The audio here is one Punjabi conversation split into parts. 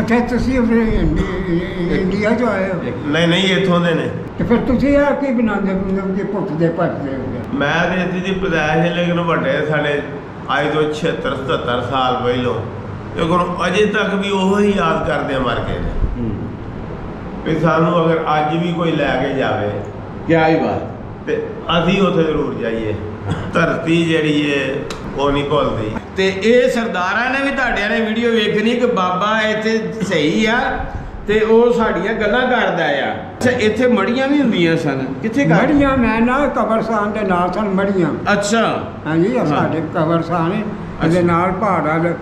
ਅੱਛਾ ਤੁਸੀਂ ਇੰਡੀਆ ਚੋਂ ਆਏ ਹੋ? ਨਹੀਂ ਇੱਥੋਂ ਦੇ ਨੇ। ਤੇ ਫਿਰ ਤੁਸੀਂ ਆ ਕੀ ਬਣਾਉਂਦੇ ਮਤਲਬ ਕਿ ਪੁੱਛਦੇ ਭੱਜਦੇ ਹੋ? ਮੈਂ ਤੇ ਇੱਥੇ ਦੀ ਪੈਦਾਇਸ਼ ਹੈ, ਲੇਕਿਨ ਵੱਡੇ ਸਾਡੇ ਅੱਜ ਤੋਂ 76-77 ਸਾਲ ਪਹਿਲੋਂ ਲੇਕਿਨ ਅਜੇ ਤੱਕ ਵੀ ਉਹ ਹੀ ਯਾਦ ਕਰਦੇ ਮਰ ਗਏ ਨੇ ਵੀ ਸਾਨੂੰ ਅਗਰ ਅੱਜ ਵੀ ਕੋਈ ਲੈ ਕੇ ਜਾਵੇ ਕਿਆ ਹੀ ਬਾਤ, ਤੇ ਅਸੀਂ ਉੱਥੇ ਜ਼ਰੂਰ ਜਾਈਏ। ਧਰਤੀ ਜਿਹੜੀ ਹੈ ਉਹ ਨਹੀਂ ਭੁੱਲਦੀ। ਤੇ ਇਹ ਸਰਦਾਰਾਂ ਨੇ ਵੀ ਤੁਹਾਡਿਆਂ ਨੇ ਵੀਡੀਓ ਵੇਖਣੀ ਕਿ ਬਾਬਾ ਇੱਥੇ ਸਹੀ ਆ ਤੇ ਉਹ ਸਾਡੀਆਂ ਗੱਲਾਂ ਕਰਦਾ ਆ। ਅੱਛਾ, ਇੱਥੇ ਮੜੀਆਂ ਵੀ ਹੁੰਦੀਆਂ ਸਨ? ਕਿੱਥੇ ਮੜੀਆਂ? ਮੈਂ ਨਾ ਕਬਰਸਤਾਨ ਦੇ ਨਾਲ ਸਨ ਮੜੀਆਂ। ਅੱਛਾ ਹਾਂਜੀ, ਸਾਡੇ ਕਬਰਸਤਾਨ ਇਹਦੇ ਨਾਲ ਪਹਾੜਾਂ ਦੇ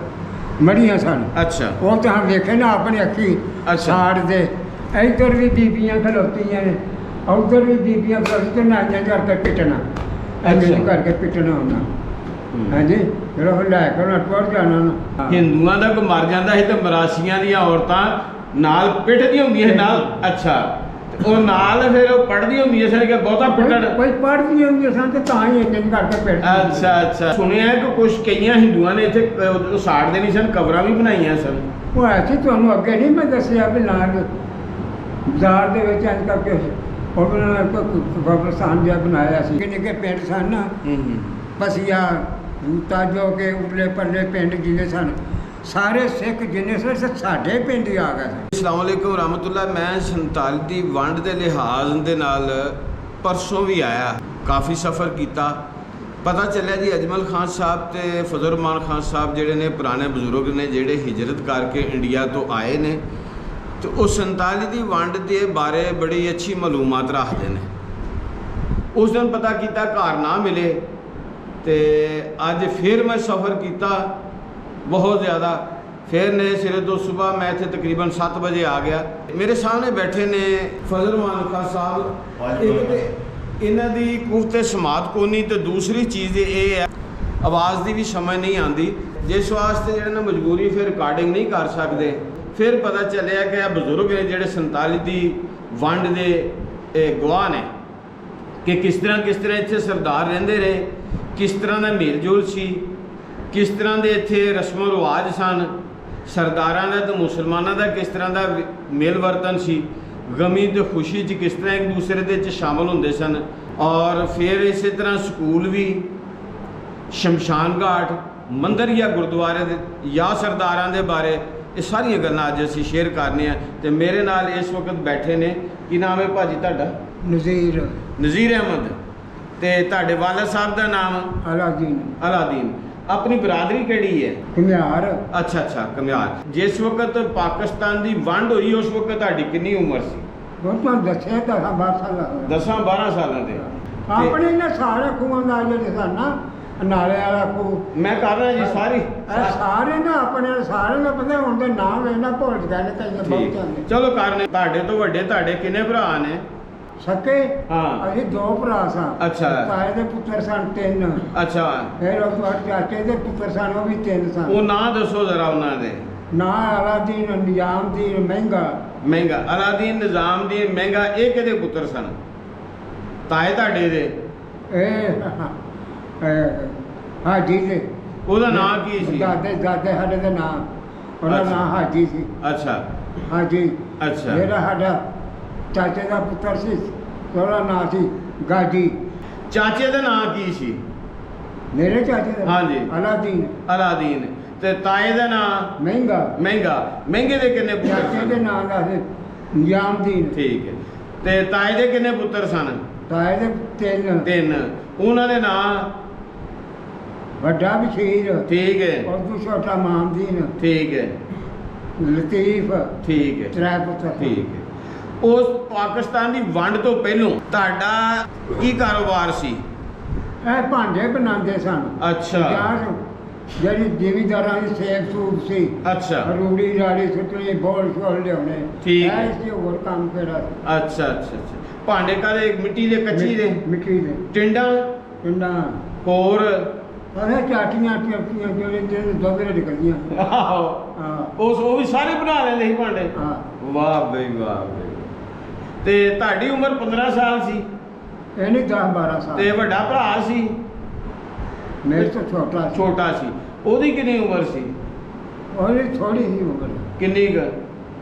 ਮੜੀਆਂ ਸਨ। ਅੱਛਾ, ਉਹ ਤਾਂ ਵੇਖੇ ਨਾ ਆਪਣੀ ਅੱਖੀ ਸਾੜ ਦੇ। ਇੱਧਰ ਵੀ ਬੀਬੀਆਂ ਖਲੋਤੀਆਂ ਨੇ, ਉੱਧਰ ਵੀ ਬੀਬੀਆਂ ਖਲੋਤੀਆਂ, ਨਾਈਆਂ ਕਰਕੇ ਪਿੱਟਣਾ, ਐਵੇਂ ਕਰਕੇ ਪਿੱਟਣਾ ਹੁੰਦਾ। ਹਾਂਜੀ, ਫਿਰ ਉਹ ਲੈ ਕੇ ਉਹਨਾਂ ਟੁਰ ਜਾਣਾ ਨਾ। ਹਿੰਦੂਆਂ ਦਾ ਕੋਈ ਮਰ ਜਾਂਦਾ ਸੀ ਤੇ ਮਰਾਸੀਆਂ ਦੀਆਂ ਔਰਤਾਂ ਨਾਲ ਪਿੱਟਦੀਆਂ ਹੁੰਦੀਆਂ ਸੀ ਨਾਲ। ਅੱਛਾ, ਤੇ ਉਹ ਨਾਲ ਫਿਰ ਉਹ ਪੜ੍ਹਦੀਆਂ ਹੁੰਦੀਆਂ ਸਨ ਕਿ ਬਹੁਤਾ ਪਿੱਟਣ। ਕੋਈ ਪੜ੍ਹਦੀਆਂ ਹੁੰਦੀਆਂ ਸਨ ਤੇ ਤਾਂ ਹੀ ਇੰਜ ਕਰਕੇ ਪਿੱਟਦੇ। ਅੱਛਾ, ਸੁਣਿਆ ਕਿ ਕੁਝ ਕਈਆਂ ਹਿੰਦੂਆਂ ਨੇ ਇੱਥੇ ਸਾੜਦੇ ਨਹੀਂ ਸਨ, ਕਬਰਾਂ ਵੀ ਬਣਾਈਆਂ ਸਨ। ਉਹ ਐਸੀ ਤੁਹਾਨੂੰ ਅੱਗੇ ਨਹੀਂ ਮੈਂ ਦੱਸਿਆ ਵੀ ਨਾਲ ਬਾਜ਼ਾਰ ਦੇ ਵਿੱਚ ਇੰਜ ਕਰਕੇ ਉਹਨਾਂ ਨੇ ਕਬਰਸਤਾਨ ਜਿਹਾ ਬਣਾਇਆ ਸੀ। ਨਿੱਕੇ ਪਿੰਡ ਸਨ ਨਾ, ਪਸੀਆ ਤਾਂ ਜੋ ਕਿ ਉਪਲੇ ਪਰਲੇ ਪਿੰਡ ਜਿੰਨੇ ਸਨ, ਸਾਰੇ ਸਿੱਖ ਜਿੰਨੇ ਸਨ ਸਾਡੇ ਪਿੰਡ ਹੀ ਆ ਗਏ ਸਨ। ਅਸਲਾਮ ਵਾਲੇਕੁਮ ਰਹਿਮਤੁल्लाह। ਮੈਂ 47 ਦੀ ਵੰਡ ਦੇ ਲਿਹਾਜ਼ ਦੇ ਨਾਲ ਪਰਸੋਂ ਵੀ ਆਇਆ, ਕਾਫੀ ਸਫ਼ਰ ਕੀਤਾ। ਪਤਾ ਚੱਲਿਆ ਜੀ ਅਜਮਲ ਖਾਨ ਸਾਹਿਬ ਤੇ ਫਜ਼ਲ ਰਹਿਮਾਨ ਖਾਨ ਸਾਹਿਬ ਜਿਹੜੇ ਨੇ ਪੁਰਾਣੇ ਬਜ਼ੁਰਗ ਨੇ, ਜਿਹੜੇ ਹਿਜਰਤ ਕਰਕੇ ਇੰਡੀਆ ਤੋਂ ਆਏ ਨੇ, ਤੇ ਉਹ 47 ਦੀ ਵੰਡ ਦੇ ਬਾਰੇ ਬੜੀ ਅੱਛੀ ਮਾਲੂਮਾਤ ਰੱਖਦੇ ਨੇ। ਉਸ ਦਿਨ ਪਤਾ ਕੀਤਾ, ਘਰ ਨਾ ਮਿਲੇ, ਤੇ ਅੱਜ ਫਿਰ ਮੈਂ ਸਫ਼ਰ ਕੀਤਾ ਬਹੁਤ ਜ਼ਿਆਦਾ। ਫਿਰ ਨੇ ਸਿਰੇ ਤੋਂ ਸਵੇਰ ਮੈਂ ਇੱਥੇ ਤਕਰੀਬਨ 7 ਵਜੇ ਆ ਗਿਆ। ਮੇਰੇ ਸਾਹਮਣੇ ਬੈਠੇ ਨੇ ਫਜ਼ਲ ਰਹਿਮਾਨ ਖਾਨ ਸਾਹਿਬ। ਇੱਕ ਤੇ ਇਹਨਾਂ ਦੀ ਕੁਫਤੇ ਸਮਾਤ ਕੋਨੀ, ਤੇ ਦੂਸਰੀ ਚੀਜ਼ ਇਹ ਹੈ ਆਵਾਜ਼ ਦੀ ਵੀ ਸਮਝ ਨਹੀਂ ਆਉਂਦੀ, ਜਿਸ ਵਾਸਤੇ ਜਿਹੜੇ ਨਾ ਮਜਬੂਰੀ ਫਿਰ ਰਿਕਾਰਡਿੰਗ ਨਹੀਂ ਕਰ ਸਕਦੇ। ਫਿਰ ਪਤਾ ਚੱਲਿਆ ਕਿ ਇਹ ਬਜ਼ੁਰਗ ਨੇ ਜਿਹੜੇ 47 ਦੀ ਵੰਡ ਦੇ ਗਵਾਹ ਨੇ ਕਿ ਕਿਸ ਤਰ੍ਹਾਂ ਇੱਥੇ ਸਰਦਾਰ ਰਹਿੰਦੇ ਰਹੇ, ਕਿਸ ਤਰ੍ਹਾਂ ਦਾ ਮੇਲ ਜੋਲ ਸੀ, ਕਿਸ ਤਰ੍ਹਾਂ ਦੇ ਇੱਥੇ ਰਸਮੋ ਰਿਵਾਜ ਸਨ, ਸਰਦਾਰਾਂ ਦਾ ਤੇ ਮੁਸਲਮਾਨਾਂ ਦਾ ਕਿਸ ਤਰ੍ਹਾਂ ਦਾ ਮੇਲ ਵਰਤਨ ਸੀ, ਗਮੀ ਤੇ ਖੁਸ਼ੀ 'ਚ ਕਿਸ ਤਰ੍ਹਾਂ ਇੱਕ ਦੂਸਰੇ ਦੇ 'ਚ ਸ਼ਾਮਲ ਹੁੰਦੇ ਸਨ। ਔਰ ਫਿਰ ਇਸੇ ਤਰ੍ਹਾਂ ਸਕੂਲ ਵੀ, ਸ਼ਮਸ਼ਾਨ ਘਾਟ, ਮੰਦਰ ਜਾਂ ਗੁਰਦੁਆਰੇ ਦੇ ਜਾਂ ਸਰਦਾਰਾਂ ਦੇ ਬਾਰੇ, ਇਹ ਸਾਰੀਆਂ ਗੱਲਾਂ ਅੱਜ ਅਸੀਂ ਸ਼ੇਅਰ ਕਰਨੇ ਆ। ਤੇ ਮੇਰੇ ਨਾਲ ਇਸ ਵਕਤ ਬੈਠੇ ਨੇ, ਕੀ ਨਾਮ ਹੈ ਭਾਜੀ ਤੁਹਾਡਾ? ਨਜ਼ੀਰ ਅਹਿਮਦ। ਤੇ ਤੁਹਾਡੇ ਵਾਲਦ ਸਾਹਿਬ ਦਾ ਨਾਮ? ਅਲਾਦੀਨ। ਆਪਣੀ ਬਰਾਦਰੀ ਕਿਹੜੀ ਹੈ? ਘੁਮਿਆਰ। ਅੱਛਾ, ਘੁਮਿਆਰ। ਜਿਸ ਵਕਤ ਪਾਕਿਸਤਾਨ ਦੀ ਵੰਡ ਹੋਈ ਉਸ ਵਕਤ ਤੁਹਾਡੀ ਕਿੰਨੀ ਉਮਰ ਸੀ? ਉਹ ਤੁਹਾਨੂੰ ਦੱਸਿਆ 10-12 ਸਾਲ। 10-12 ਸਾਲਾਂ ਦੇ। ਆਪਣੇ ਇਹਨਾਂ ਸਾਰੇ ਖੂਹਾਂ ਦਾ ਜਿਹੜੇ ਸਨ ਨਾ, ਨਾਲੇ ਵਾਲਾ ਖੂਹ, ਮੈਂ ਕਰ ਰਿਹਾ ਜੀ ਸਾਰੀ ਸਾਰੇ ਨਾ ਆਪਣੇ ਸਾਰੇ ਦਾ ਪਤਾ ਹੁਣ ਦੇ ਨਾਮ ਇਹਨਾਂ ਭੁੱਲ ਗਏ ਨੇ ਕਈ ਬਹੁਤ ਜਾਂਦੇ। ਚਲੋ ਕਰਨੇ। ਤੁਹਾਡੇ ਤੋਂ ਵੱਡੇ ਤੁਹਾਡੇ ਕਿੰਨੇ ਭਰਾ ਨੇ? ਸਕੇ? ਹਾਂ, ਅਸੀਂ 2 ਭਰਾ ਸਾਂ। ਅੱਛਾ। ਤਾਏ ਦੇ ਪੁੱਤਰ ਸਨ 3। ਅੱਛਾ। ਫਿਰ ਉਹ ਚਾਚੇ ਦੇ ਪੁੱਤਰ ਸਨ, ਉਹ ਵੀ 3 ਸਨ। ਉਹ ਨਾਂ ਦੱਸੋ ਜ਼ਰਾ ਉਹਨਾਂ ਦੇ। ਨਾਂ ਅਲਾਦੀਨ, ਨਿਜ਼ਾਮਦੀਨ, ਮਹਿੰਗਾ। ਅਲਾਦੀਨ, ਨਿਜ਼ਾਮਦੀਨ, ਮਹਿੰਗਾ। ਇਹ ਕਿਹਦੇ ਪੁੱਤਰ ਸਨ ਤਾਏ ਤੁਹਾਡੇ ਦੇ? ਹਾਜੀ ਦੇ। ਉਹਦਾ ਨਾਂ ਕੀ ਸੀ? ਦਾਦੇ ਸਾਡੇ ਦਾ ਨਾਂ, ਉਹਦਾ ਨਾਂ ਹਾਜੀ ਸੀ। ਅੱਛਾ, ਹਾਜੀ। ਅੱਛਾ। ਮੇਰਾ ਸਾਡਾ ਚਾਚੇ ਦਾ ਪੁੱਤਰ ਸੀ, ਉਹਦਾ ਨਾਂ ਸੀ ਗਾਜੀ। ਚਾਚੇ ਦਾ ਨਾਂ ਕੀ ਸੀ? ਮੇਰੇ ਚਾਚੇ ਦਾ? ਹਾਂਜੀ। ਅਲਾਦੀਨ। ਤੇ ਤਾਏ ਦਾ ਨਾਂ? ਮਹਿੰਗਾ। ਮਹਿੰਗੇ ਦੇ ਕਿੰਨੇ ਪੁੱਤਰ ਸਨ? ਚਾਚੇ ਦੇ ਨਾਂ ਦਾ ਸੀ ਨਿਜ਼ਾਮਦੀਨ। ਠੀਕ ਹੈ। ਤੇ ਤਾਏ ਦੇ ਕਿੰਨੇ ਪੁੱਤਰ ਸਨ? ਤਾਏ ਦੇ 3। ਉਹਨਾਂ ਦੇ ਨਾਂ? ਵੱਡਾ ਬਸ਼ੀਰ। ਠੀਕ ਹੈ। ਔਰ ਦੂਜਾ ਛੋਟਾ ਮਾਮਦੀਨ। ਠੀਕ ਹੈ। ਲਤੀਫ। ਠੀਕ ਹੈ। 3 ਪੁੱਤਰ। ਠੀਕ ਹੈ। ਉਸ ਪਾਕਿਸਤਾਨ ਦੀ ਵੰਡ ਤੋਂ ਪਹਿਲੋਂ ਤੁਹਾਡਾ ਕੀ ਕਾਰੋਬਾਰ ਸੀ? ਇਹ ਭਾਂਡੇ ਬਣਾਉਂਦੇ ਸਨ। ਅੱਛਾ। ਜਿਹੜੀ ਜ਼ਿਮੀਦਾਰਾਂ ਦੀ ਸੇਬ ਸੂਬ ਸੀ। ਅੱਛਾ। ਰੂੜੀ ਰਾੜੀ ਸੁੱਟਣੀ, ਬੋਲ ਛੋਲ ਲਿਆਉਣੇ। ਠੀਕ। ਇਹ ਸੀ ਹੋਰ ਕੰਮ ਕਿਹੜਾ? ਅੱਛਾ। ਭਾਂਡੇ ਕਾਹਦੇ? ਮਿੱਟੀ ਦੇ, ਕੱਚੀ ਦੇ? ਮਿੱਟੀ ਦੇ। ਟਿੰਡਾਂ ਹੋਰ? ਅਰੇ ਚਾਟੀਆਂ ਜਿਹੜੇ ਦੋਗਰੇ ਨਿਕਲਦੀਆਂ। ਆਹੋ। ਹਾਂ। ਉਹ ਵੀ ਸਾਰੇ ਬਣਾ ਲੈਂਦੇ ਸੀ ਭਾਂਡੇ? ਹਾਂ। ਵਾਹ ਬਈ ਵਾਹ। ਤੇ ਤੁਹਾਡੀ ਉਮਰ 15 ਸਾਲ ਸੀ? ਇਹ ਨਹੀਂ 10-12 ਸਾਲ। ਤੇ ਵੱਡਾ ਭਰਾ ਸੀ? ਮੇਰੇ ਤੋਂ ਛੋਟਾ ਸੀ। ਉਹਦੀ ਕਿੰਨੀ ਉਮਰ ਸੀ? ਉਹਦੀ ਥੋੜੀ ਹੀ ਉਮਰ। ਕਿੰਨੀ ਕੁ?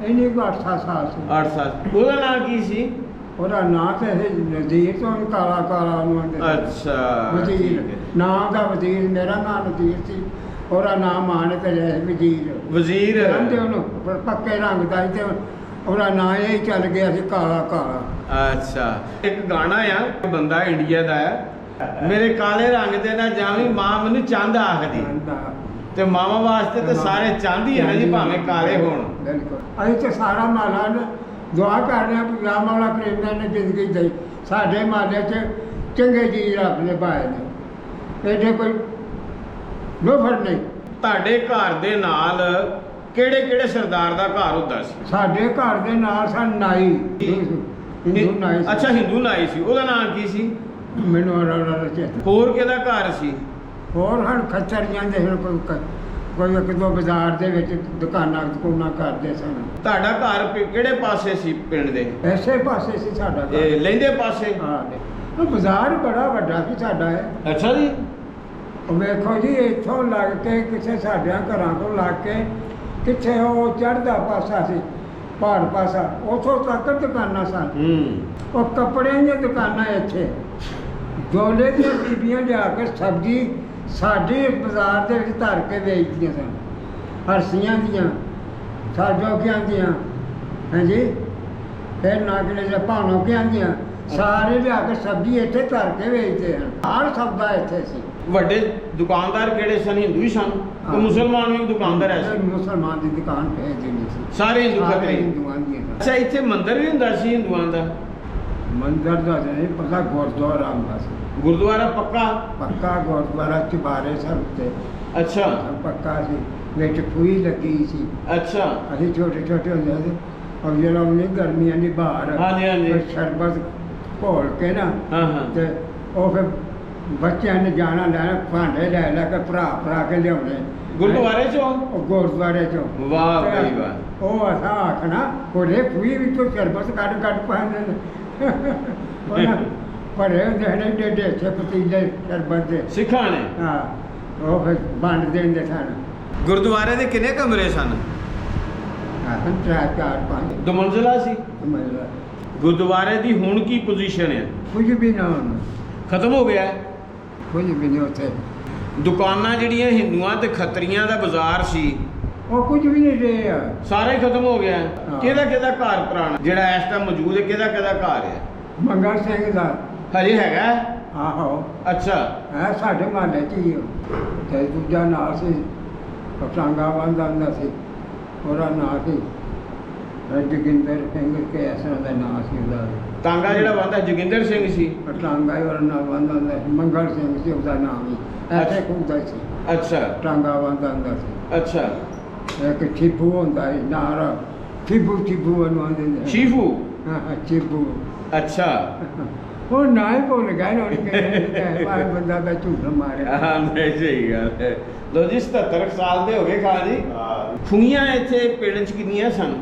ਇਹਨੇ ਕੋ 8 ਸਾਲ ਸੀ 8 ਸਾਲ। ਉਹਦਾ ਨਾਂ ਕੀ ਸੀ? ਉਹਦਾ ਨਾਂ ਤੇ ਇਹ ਨਜ਼ੀਰ ਤੋਂ ਕਾਲਾ ਕਾਲਾ ਉਹਨੂੰ ਆਂਦੇ ਸੀ। ਅੱਛਾ ਵਜ਼ੀਰ ਠੀਕ ਹੈ। ਨਾਂ ਦਾ ਵਜ਼ੀਰ, ਮੇਰਾ ਨਾਂ ਨਜ਼ੀਰ ਸੀ, ਉਹਦਾ ਨਾਮ ਮਾਨ ਤੇ ਲਿਆ ਸੀ ਵਜ਼ੀਰ। ਵਜ਼ੀਰ। ਕਹਿੰਦੇ ਉਹਨੂੰ ਪਰ ਪੱਕੇ ਰੰਗ ਦਾ ਸੀ ਤੇ ਉਹਦਾ ਨਾਂ ਇਹ ਚੱਲ ਗਿਆ ਸੀ ਕਾਲਾ ਕਾਲਾ। ਅੱਛਾ ਇੱਕ ਗਾਣਾ ਆ, ਬੰਦਾ ਇੰਡੀਆ ਦਾ ਆ, ਮੇਰੇ ਕਾਲੇ ਰੰਗ ਦੇ ਨਾ ਜਾਵੀਂ ਮਾਂ ਮੈਨੂੰ ਚੰਦ ਆਖਦੀ। ਤੇ ਮਾਵਾਂ ਵਾਸਤੇ ਤੇ ਸਾਰੇ ਚੰਦ ਹੀ ਹੈ ਜੀ, ਭਾਵੇਂ ਕਾਲੇ ਹੋਣ। ਬਿਲਕੁਲ ਅਸੀਂ ਤੇ ਸਾਰਾ ਮਾਲਾ ਨੇ ਦੁਆ ਕਰ ਰਹੇ ਹਾਂ ਕਿ ਰਾਮ ਵਾਲਾ ਪ੍ਰੇਮ ਨੇ ਜ਼ਿੰਦਗੀ ਦੇ ਸਾਡੇ ਮਾਲੇ 'ਚ ਚੰਗੇ ਜੀ ਰੱਬ ਨੇ ਪਾਏ ਨੇ, ਇਹਦੇ ਕੋਈ ਲੋਫਰ ਨਹੀਂ। ਤੁਹਾਡੇ ਘਰ ਦੇ ਨਾਲ ਕਿਹੜੇ ਕਿਹੜੇ ਸਰਦਾਰ ਦਾ ਘਰ ਹੁੰਦਾ ਸੀ? ਸਾਡੇ ਘਰ ਦੇ ਨਾਲ ਸਨ ਨਾਈ, ਹਿੰਦੂ ਨਾਈ ਸੀ। ਅੱਛਾ ਹਿੰਦੂ ਨਾਈ ਸੀ, ਉਹਦਾ ਨਾਮ ਕੀ ਸੀ? ਮੈਨੂੰ ਉਹਦਾ ਚੇਤਾ। ਹੋਰ ਕਿਹਦਾ ਘਰ ਸੀ? ਹੋਰ ਹਨ ਖੱਚਰ ਜਾਂਦੇ ਹੁਣ ਕੋਈ ਇੱਕ ਦੋ ਬਾਜ਼ਾਰ ਦੇ ਵਿੱਚ ਦੁਕਾਨਾਂ ਕਰਦੇ ਸਨ। ਤੁਹਾਡਾ ਘਰ ਕਿਹੜੇ ਪਾਸੇ ਸੀ ਪਿੰਡ ਦੇ? ਐਸੇ ਪਾਸੇ ਸੀ ਸਾਡਾ ਘਰ। ਇਹ ਲਹਿੰਦੇ ਪਾਸੇ? ਹਾਂ ਉਹ ਬਾਜ਼ਾਰ ਬੜਾ ਵੱਡਾ ਸੀ ਸਾਡਾ ਹੈ। ਅੱਛਾ ਜੀ। ਉਹ ਵੇਖੋ ਜੀ ਇੱਥੋਂ ਲੱਗ ਕੇ ਕਿਸੇ ਸਾਡਿਆਂ ਘਰਾਂ ਤੋਂ ਲੱਗ ਕੇ ਕਿੱਥੇ ਉਹ ਚੜ੍ਹਦਾ ਪਾਸਾ ਸੀ, ਪਹਾੜ ਪਾਸਾ, ਉੱਥੋਂ ਤੱਕ ਦੁਕਾਨਾਂ ਸਨ। ਉਹ ਕੱਪੜਿਆਂ ਦੀਆਂ ਦੁਕਾਨਾਂ ਇੱਥੇ, ਦੋਲੇ ਦੀਆਂ ਬੀਬੀਆਂ ਲਿਆ ਕੇ ਸਬਜ਼ੀ ਸਾਡੇ ਬਾਜ਼ਾਰ ਦੇ ਵਿੱਚ ਧਰ ਕੇ ਵੇਚਦੀਆਂ ਸਨ। ਹਰਸੀਆਂ ਦੀਆਂ, ਸਾਜੋਕਿਆਂ ਦੀਆਂ, ਹਾਂਜੀ, ਫਿਰ ਨਾਗਲੇ ਦੇ ਭਾਣੋਕਿਆਂ ਦੀਆਂ, ਸਾਰੇ ਲਿਆ ਕੇ ਸਬਜ਼ੀ ਇੱਥੇ ਧਰ ਕੇ ਵੇਚਦੇ ਹਨ। ਹਰ ਸਬਜ਼ਾ ਇੱਥੇ ਸੀ। ਵੱਡੇ ਦੁਕਾਨਦਾਰ ਕਿਹੜੇ ਸਨ? ਹਿੰਦੂ ਹੀ ਸਨ ਤੇ ਹਾਂ। ਮੁਸਲਮਾਨ ਵੀ ਦੁਕਾਨਦਾਰ ਐ ਸੀ? ਮੁਸਲਮਾਨ ਦੀ ਦੁਕਾਨ ਭੇਜ ਦੇਣੀ ਸੀ। ਸਾਰੇ ਹਿੰਦੂ ਸਾਰੇ ਖਤਰੇ? ਹਿੰਦੂਆਂ ਦੀਆਂ ਸਨ। ਅੱਛਾ ਇੱਥੇ ਮੰਦਿਰ ਵੀ ਹੁੰਦਾ ਸੀ ਹਿੰਦੂਆਂ ਦਾ? ਮੰਦਰ ਦਾ ਨਹੀਂ ਪਤਾ, ਗੁਰਦੁਆਰਾ ਹੁੰਦਾ ਸੀ। ਗੁਰਦੁਆਰਾ ਪੱਕਾ? ਪੱਕਾ ਗੁਰਦੁਆਰਾ ਚੁਬਾਰੇ ਸਨ ਉੱਤੇ, ਅੱਛਾ ਪੱਕਾ ਸੀ, ਵਿੱਚ ਖੂਹੀ ਲੱਗੀ ਸੀ। ਅੱਛਾ। ਅਸੀਂ ਛੋਟੇ ਛੋਟੇ ਹੁੰਦੇ ਸੀ, ਔਰ ਜਦੋਂ ਉਹਨੇ ਗਰਮੀਆਂ ਦੀ ਬਾਹਰ ਹਾਂਜੀ, ਹਾਂਜੀ। ਫਿਰ ਸ਼ਰਬਤ ਘੋਲ ਕੇ ਨਾ ਹਾਂ ਹਾਂ। ਤੇ ਉਹ ਫਿਰ ਬੱਚਿਆਂ ਨੇ ਜਾਣਾ ਲੈਣਾ, ਭਾਂਡੇ ਲੈ ਲੈ ਕੇ ਭਰਾ ਕੇ ਲਿਆਉਣੇ ਗੁਰਦੁਆਰੇ ਚੋਂ? ਉਹ ਗੁਰਦੁਆਰੇ ਚੋਂ। ਵਾਹ ਤੇ ਬਈ ਵਾਹ। ਉਹ ਅਸਾਂ ਆਖਣਾ ਉਹਦੇ ਖੂਹੀ ਵਿੱਚੋਂ ਸ਼ਰਬਤ ਕੱਢ ਪਾਉਂਦੇ ਨੇ ਉਹਨਾਂ ਭਰੇ ਹੁੰਦੇ ਨੇ ਡੇਡੇ ਇੱਥੇ ਪਤੀਲੇ ਸ਼ਰਬਤ ਦੇ। ਸਿੱਖਾਂ ਨੇ? ਹਾਂ, ਉਹ ਫਿਰ ਵੰਡ ਦਿੰਦੇ ਸਨ। ਗੁਰਦੁਆਰੇ ਦੇ ਕਿੰਨੇ ਕਮਰੇ ਸਨ? ਹਾਂ, ਚਾਰ ਪੰਜ ਦੋ ਮੰਜ਼ਿਲਾ ਸੀ? ਮਤਲਬ ਗੁਰਦੁਆਰੇ ਦੀ ਹੁਣ ਕੀ ਪੋਜੀਸ਼ਨ ਹੈ? ਕੁਝ ਵੀ ਨਾ ਹੋਣਾ, ਖਤਮ ਹੋ ਗਿਆ ਹੈ? ਕੁਝ ਵੀ ਨਹੀਂ ਉੱਥੇ। ਦੁਕਾਨਾਂ ਜਿਹੜੀਆਂ ਹਿੰਦੂਆਂ ਤੇ ਖੱਤਰੀਆਂ ਦਾ ਬਾਜ਼ਾਰ ਸੀ, ਉਹ ਕੁਝ ਵੀ ਨਹੀਂ ਰਹੇ ਆ। ਸਾਰੇ ਖਤਮ ਹੋ ਗਿਆ ਹੈ। ਹਾਂ। ਕਿਹਦਾ ਕਿਹਦਾ ਘਰ ਪੁਰਾਣਾ ਜਿਹੜਾ ਇਸ ਟਾਈਮ ਮੌਜੂਦ ਹੈ, ਕਿਹਦਾ ਕਿਹਦਾ ਘਰ ਹੈ? ਮੰਗਲ ਸਿੰਘ ਦਾ। ਹਜੇ ਹੈਗਾ ਹੈ? ਆਹੋ, ਅੱਛਾ। ਹੈ ਸਾਡੇ ਮਹੱਲੇ 'ਚ ਹੀ ਉਹ। ਤੇ ਦੂਜਾ ਨਾਲ ਸੀ ਪਟਾਂਗਾ ਬੰਦਾ ਹੁੰਦਾ ਸੀ, ਉਹਦਾ ਨਾਂ ਸੀ ਜੋਗਿੰਦਰ ਸਿੰਘ ਕੇ, ਇਸ ਤਰ੍ਹਾਂ ਦਾ ਨਾਂ ਸੀ ਉਹਦਾ। ਤਾਂਗਾ ਜਿਹੜਾ ਬੰਦਾ ਜੋਗਿੰਦਰ ਸਿੰਘ ਸੀ? ਟਾਂਗਾ ਹੀ ਉਹਦਾ ਨਾਮ ਬੰਦਾ ਹੁੰਦਾ ਸੀ, ਮੰਗਲ ਸਿੰਘ ਸੀ ਉਹਦਾ ਨਾਮ ਹੀ। ਐਸੇ ਖੁੰਦਾ ਸੀ, ਅੱਛਾ ਟਾਂਗਾ ਬੰਦਾ ਹੁੰਦਾ ਸੀ। ਅੱਛਾ। ਇੱਕ ਚੀਪੂ ਹੁੰਦਾ ਸੀ ਨਾਰਾ, ਚੀਪੂ ਉਹਨੂੰ ਆਂਦੇ ਨੇ। ਸ਼ੀਫੂ? ਹਾਂ, ਚੀਪੂ। ਅੱਛਾ। ਉਹ ਨਾ ਹੀ ਭੁੱਲ ਗਏ ਨਾ, ਉਹਨੇ ਕਿਹਾ ਬੰਦਾ ਦਾ ਝੂਠ ਮਾਰਿਆ। ਹਾਂ ਨਹੀਂ ਸਹੀ ਗੱਲ ਹੈ। ਲੋ ਜੀ 77 ਸਾਲ ਦੇ ਹੋ ਗਏ ਖਾਂ ਜੀ। ਖੂਹੀਆਂ ਇੱਥੇ ਪਿੰਡ 'ਚ ਕਿੰਨੀਆਂ ਸਨ?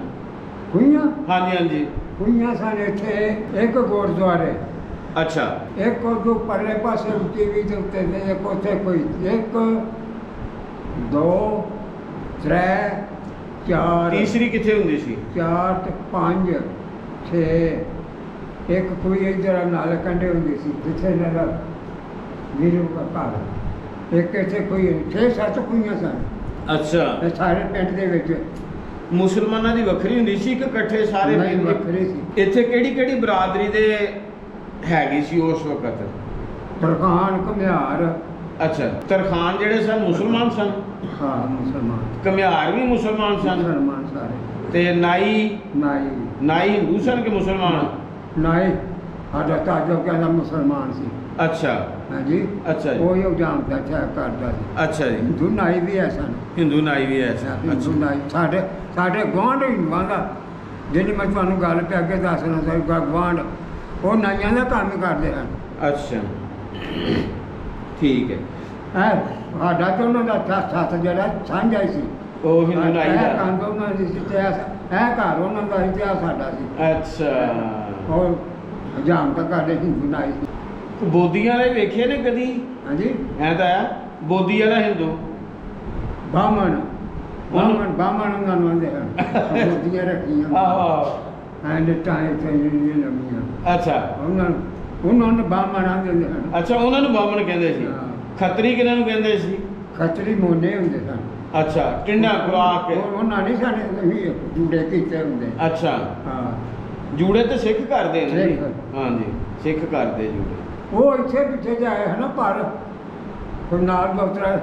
ਖੂਹੀਆਂ? ਹਾਂਜੀ ਹਾਂਜੀ। ਖੂਹੀਆਂ ਸਨ ਇੱਥੇ ਇੱਕ ਗੁਰਦੁਆਰੇ, ਅੱਛਾ। ਇੱਕ ਉਹ ਪਰਲੇ ਪਾਸੇ ਟੀਵੀ ਦੇ ਉੱਤੇ ਨੇ, ਇੱਕ ਉੱਥੇ ਕੋਈ 1 2 3 4 ਤੀਸਰੀ ਕਿੱਥੇ ਹੁੰਦੀ ਸੀ? 4 ਤੇ 5 6 ਇੱਕ ਕੋਈ ਇੱਧਰ ਨਾਲ ਕੰਢੇ ਹੁੰਦੀ ਸੀ ਜਿੱਥੇ ਨਾਲ ਵੀਰੂ ਦਾ ਘਰ। ਇੱਕ ਇੱਥੇ ਕੋਈ 6-7 ਖੂਹੀਆਂ ਸਨ ਅੱਛਾ। ਇਹ ਸਾਰੇ ਪਿੰਡ ਦੇ ਵਿੱਚ। ਮੁਸਲਮਾਨਾਂ ਦੀ ਵੱਖਰੀ ਹੁੰਦੀ ਸੀ ਕਿ ਇਕੱਠੇ ਸਾਰੇ? ਨਹੀਂ, ਵੱਖਰੀ ਸੀ। ਇੱਥੇ ਕਿਹੜੀ ਕਿਹੜੀ ਬਰਾਦਰੀ ਦੇ ਹੈਗੀ ਸੀ ਉਸ ਵਕਤ? ਤਰਖਾਨ, ਘੁਮਿਆਰ। ਅੱਛਾ। ਤਰਖਾਨ ਜਿਹੜੇ ਸਨ ਮੁਸਲਮਾਨ ਸਨ? ਹਾਂ, ਮੁਸਲਮਾਨ। ਘੁਮਿਆਰ ਵੀ ਮੁਸਲਮਾਨ ਸਨ? ਮੁਸਲਮਾਨ ਸਾਰੇ। ਤੇ ਨਾਈ? ਨਾਈ ਹਿੰਦੂ ਸਨ ਕਿ ਮੁਸਲਮਾਨ? ਨਾਈ ਸਾਡਾ ਤਾਜੋ ਕਹਿੰਦਾ ਮੁਸਲਮਾਨ ਸੀ। ਅੱਛਾ। ਹਾਂਜੀ। ਅੱਛਾ ਜੀ। ਉਹ ਹੀ ਜਾਣਦਾ ਥਾ ਕਰਦਾ ਸੀ। ਅੱਛਾ ਜੀ। ਹਿੰਦੂ ਨਾਈ ਵੀ ਹੈ ਸਨ। ਹਿੰਦੂ ਨਾਈ ਵੀ ਹੈ? ਹਿੰਦੂ ਨਾਈ ਸਾਡੇ ਗੁਆਂਢ ਹਿੰਦੂਆਂ ਦਾ, ਜਿਹਦੀ ਮੈਂ ਤੁਹਾਨੂੰ ਗੱਲ ਪਿਆ ਅੱਗੇ ਦੱਸਣਾ ਸੀ, ਗੁਆਂਢ ਉਹ ਨਾਈਆਂ ਦਾ ਕੰਮ ਹੀ ਕਰਦੇ ਹਨ। ਅੱਛਾ ਠੀਕ ਹੈ। ਸਾਡਾ ਤੇ ਉਹਨਾਂ ਦਾ ਸੱਤ ਜਿਹੜਾ ਸਾਂਝਾ ਹੀ ਸੀ। ਉਹ ਹਿੰਦੂ ਨਾਈ ਦਾ? ਕੰਧ ਉਹਨਾਂ ਦੀ ਸੀ ਤੇ ਇਹ ਘਰ ਉਹਨਾਂ ਦਾ ਸੀ ਤੇ ਇਹ ਸਾਡਾ ਸੀ। ਅੱਛਾ। ਉਹ ਹਜਾਮ ਤਾਂ ਕਰਦੇ ਹਿੰਦੂ ਨਾਈ ਸੀ। ਬੋਧੀਆਂ ਵਾਲੇ ਵੇਖੇ ਨੇ ਕਦੀ? ਹਾਂਜੀ। ਐ ਤਾਂ ਆ ਬੋਧੀ ਵਾਲਾ ਹਿੰਦੂ? ਬਾਹਮਣ। ਬਾਹਮਣ ਉਹਨਾਂ ਨੂੰ ਆਂਦੇ ਹਨ ਮੂਰਤੀਆਂ ਰੱਖੀਆਂ ਆਹੋ ਐਂਡ ਟਾਈਮ ਤੇ ਜਿਹੜੀਆਂ ਲੰਮੀਆਂ ਅੱਛਾ ਉਹਨਾਂ ਨੂੰ ਬਾਹਮਣ ਆਂਦੇ ਹਨ। ਅੱਛਾ ਉਹਨਾਂ ਨੂੰ ਬਾਹਮਣ ਕਹਿੰਦੇ ਸੀ। ਹਾਂ। ਖੱਤਰੀ ਕਿਹਨਾਂ ਨੂੰ ਕਹਿੰਦੇ ਸੀ? ਖੱਤਰੀ ਮੋਨੇ ਹੁੰਦੇ ਸਨ। ਅੱਛਾ ਟਿੰਡਾ ਖੁਰਾਕ ਕੇ। ਉਹਨਾਂ ਨਹੀਂ ਸਾਡੇ ਜੂੜੇ ਕੀਤੇ ਹੁੰਦੇ। ਅੱਛਾ ਹਾਂ ਜੂੜੇ ਤੇ ਸਿੱਖ ਕਰਦੇ ਨੇ ਜੀ। ਸਿੱਖ। ਹਾਂਜੀ ਸਿੱਖ ਕਰਦੇ ਜੂੜੇ। ਉਹ ਇੱਥੇ ਪਿੱਛੇ ਜਾਏ ਹੈ ਨਾ ਪਰ ਕੋਈ ਨਾਲ ਦੋਤਰਾ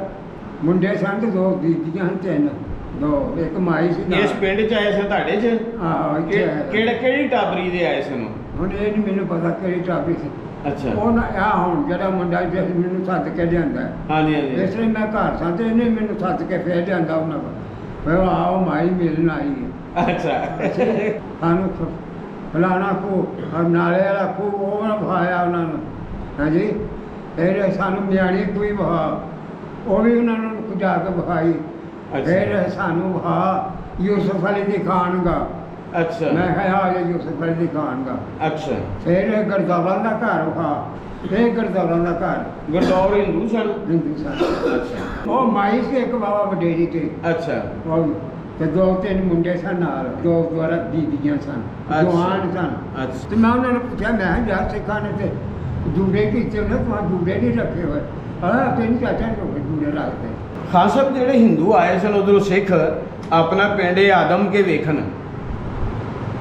ਮੁੰਡੇ ਸਨ ਤੇ 2 ਬੀਬੀਆਂ ਹਨ 3 2 ਇੱਕ ਮਾਈ ਸੀ ਨਾਲ। ਇਸ ਪਿੰਡ ਚ ਆਏ ਸਨ ਤੁਹਾਡੇ ਚ? ਹਾਂ ਇੱਥੇ ਆਏ। ਕਿਹੜੀ ਟਾਬਰੀ ਦੇ ਆਏ ਸਨ? ਹੁਣ ਇਹ ਨਹੀਂ ਮੈਨੂੰ ਪਤਾ ਕਿਹੜੀ ਟਾਪੀ ਸੀ। ਅੱਛਾ ਉਹ ਨਾ ਆ ਹੁਣ ਜਿਹੜਾ ਮੁੰਡਾ ਜਿਸ ਮੈਨੂੰ ਸੱਦ ਕੇ ਲਿਆਂਦਾ ਹਾਂਜੀ ਹਾਂਜੀ ਇਸ ਲਈ ਮੈਂ ਘਰ ਸਾਂ ਤੇ ਇਹਨੇ ਮੈਨੂੰ ਸੱਦ ਕੇ ਫੇਰ ਲਿਆਂਦਾ ਉਹਨਾਂ ਕੋਲ ਫਿਰ ਆਓ ਮਾਈ ਮਿਲਣ ਆਈ ਹੈ। ਅੱਛਾ ਸਾਨੂੰ ਫਲਾਣਾ ਖੂ ਨਾਲੇ ਵਾਲਾ ਖੂ ਉਹ ਨਾ ਵਹਾਇਆ ਉਹਨਾਂ ਨੂੰ ਹਾਂਜੀ ਫਿਰ ਸਾਨੂੰ ਮਿਆਣੀ ਕੋਈ ਵਹਾ ਉਹ ਵੀ ਉਹਨਾਂ ਨੂੰ ਜਾ ਕੇ ਵਿਖਾਈ। ਫਿਰ ਸਾਨੂੰ ਵਹਾ ਯੂਸਫ ਅਲੀ ਦੀ ਖਾਨਗਾ। ਅੱਛਾ ਮੈਂ ਕਿਹਾ ਆ ਯੂਸਫ ਅਲੀ ਦੀ ਖਾਨਗਾ। ਅੱਛਾ ਫਿਰ ਗੁਰਦੌਲਾ ਦਾ ਘਰ ਵਹਾ ਫਿਰ ਗੁਰਦੌਲਾ ਦਾ ਘਰ ਗੁਰਦੌਰ ਹਿੰਦੂ ਸਨ? ਹਿੰਦੂ ਸਨ। ਅੱਛਾ ਉਹ ਮਾਈ ਸੀ ਇੱਕ ਬਾਬਾ ਵਡੇਰੀ ਤੇ ਅੱਛਾ ਉਹ ਤੇ 2-3 ਮੁੰਡੇ ਸਨ ਨਾਲ 2 ਦੁਆਰਾ ਬੀਬੀਆਂ ਸਨ ਜਵਾਨ ਸਨ। ਅੱਛਾ ਤੇ ਮੈਂ ਉਹਨਾਂ ਨੂੰ ਪੁੱਛਿਆ ਮੈਂ ਕਿਹਾ ਯਾਰ ਸਿੱਖਾਂ ਨੇ ਤੇ ਜੂੜੇ ਕੀਤੇ ਨੇ ਤੁਹਾਂ ਜੂੜੇ ਨਹੀਂ ਰੱਖੇ ਹੋਏ ਹਾਂ ਤੈਨੂੰ ਚਾਚਾ ਨੇ ਜੂੜੇ ਰੱਖਦੇ। ਖਾਨ ਸਾਹਿਬ ਜਿਹੜੇ ਹਿੰਦੂ ਆਏ ਸਨ ਉਧਰੋਂ ਸਿੱਖ ਆਪਣਾ ਪਿੰਡ ਆਦਮ ਕੇ ਵੇਖਣ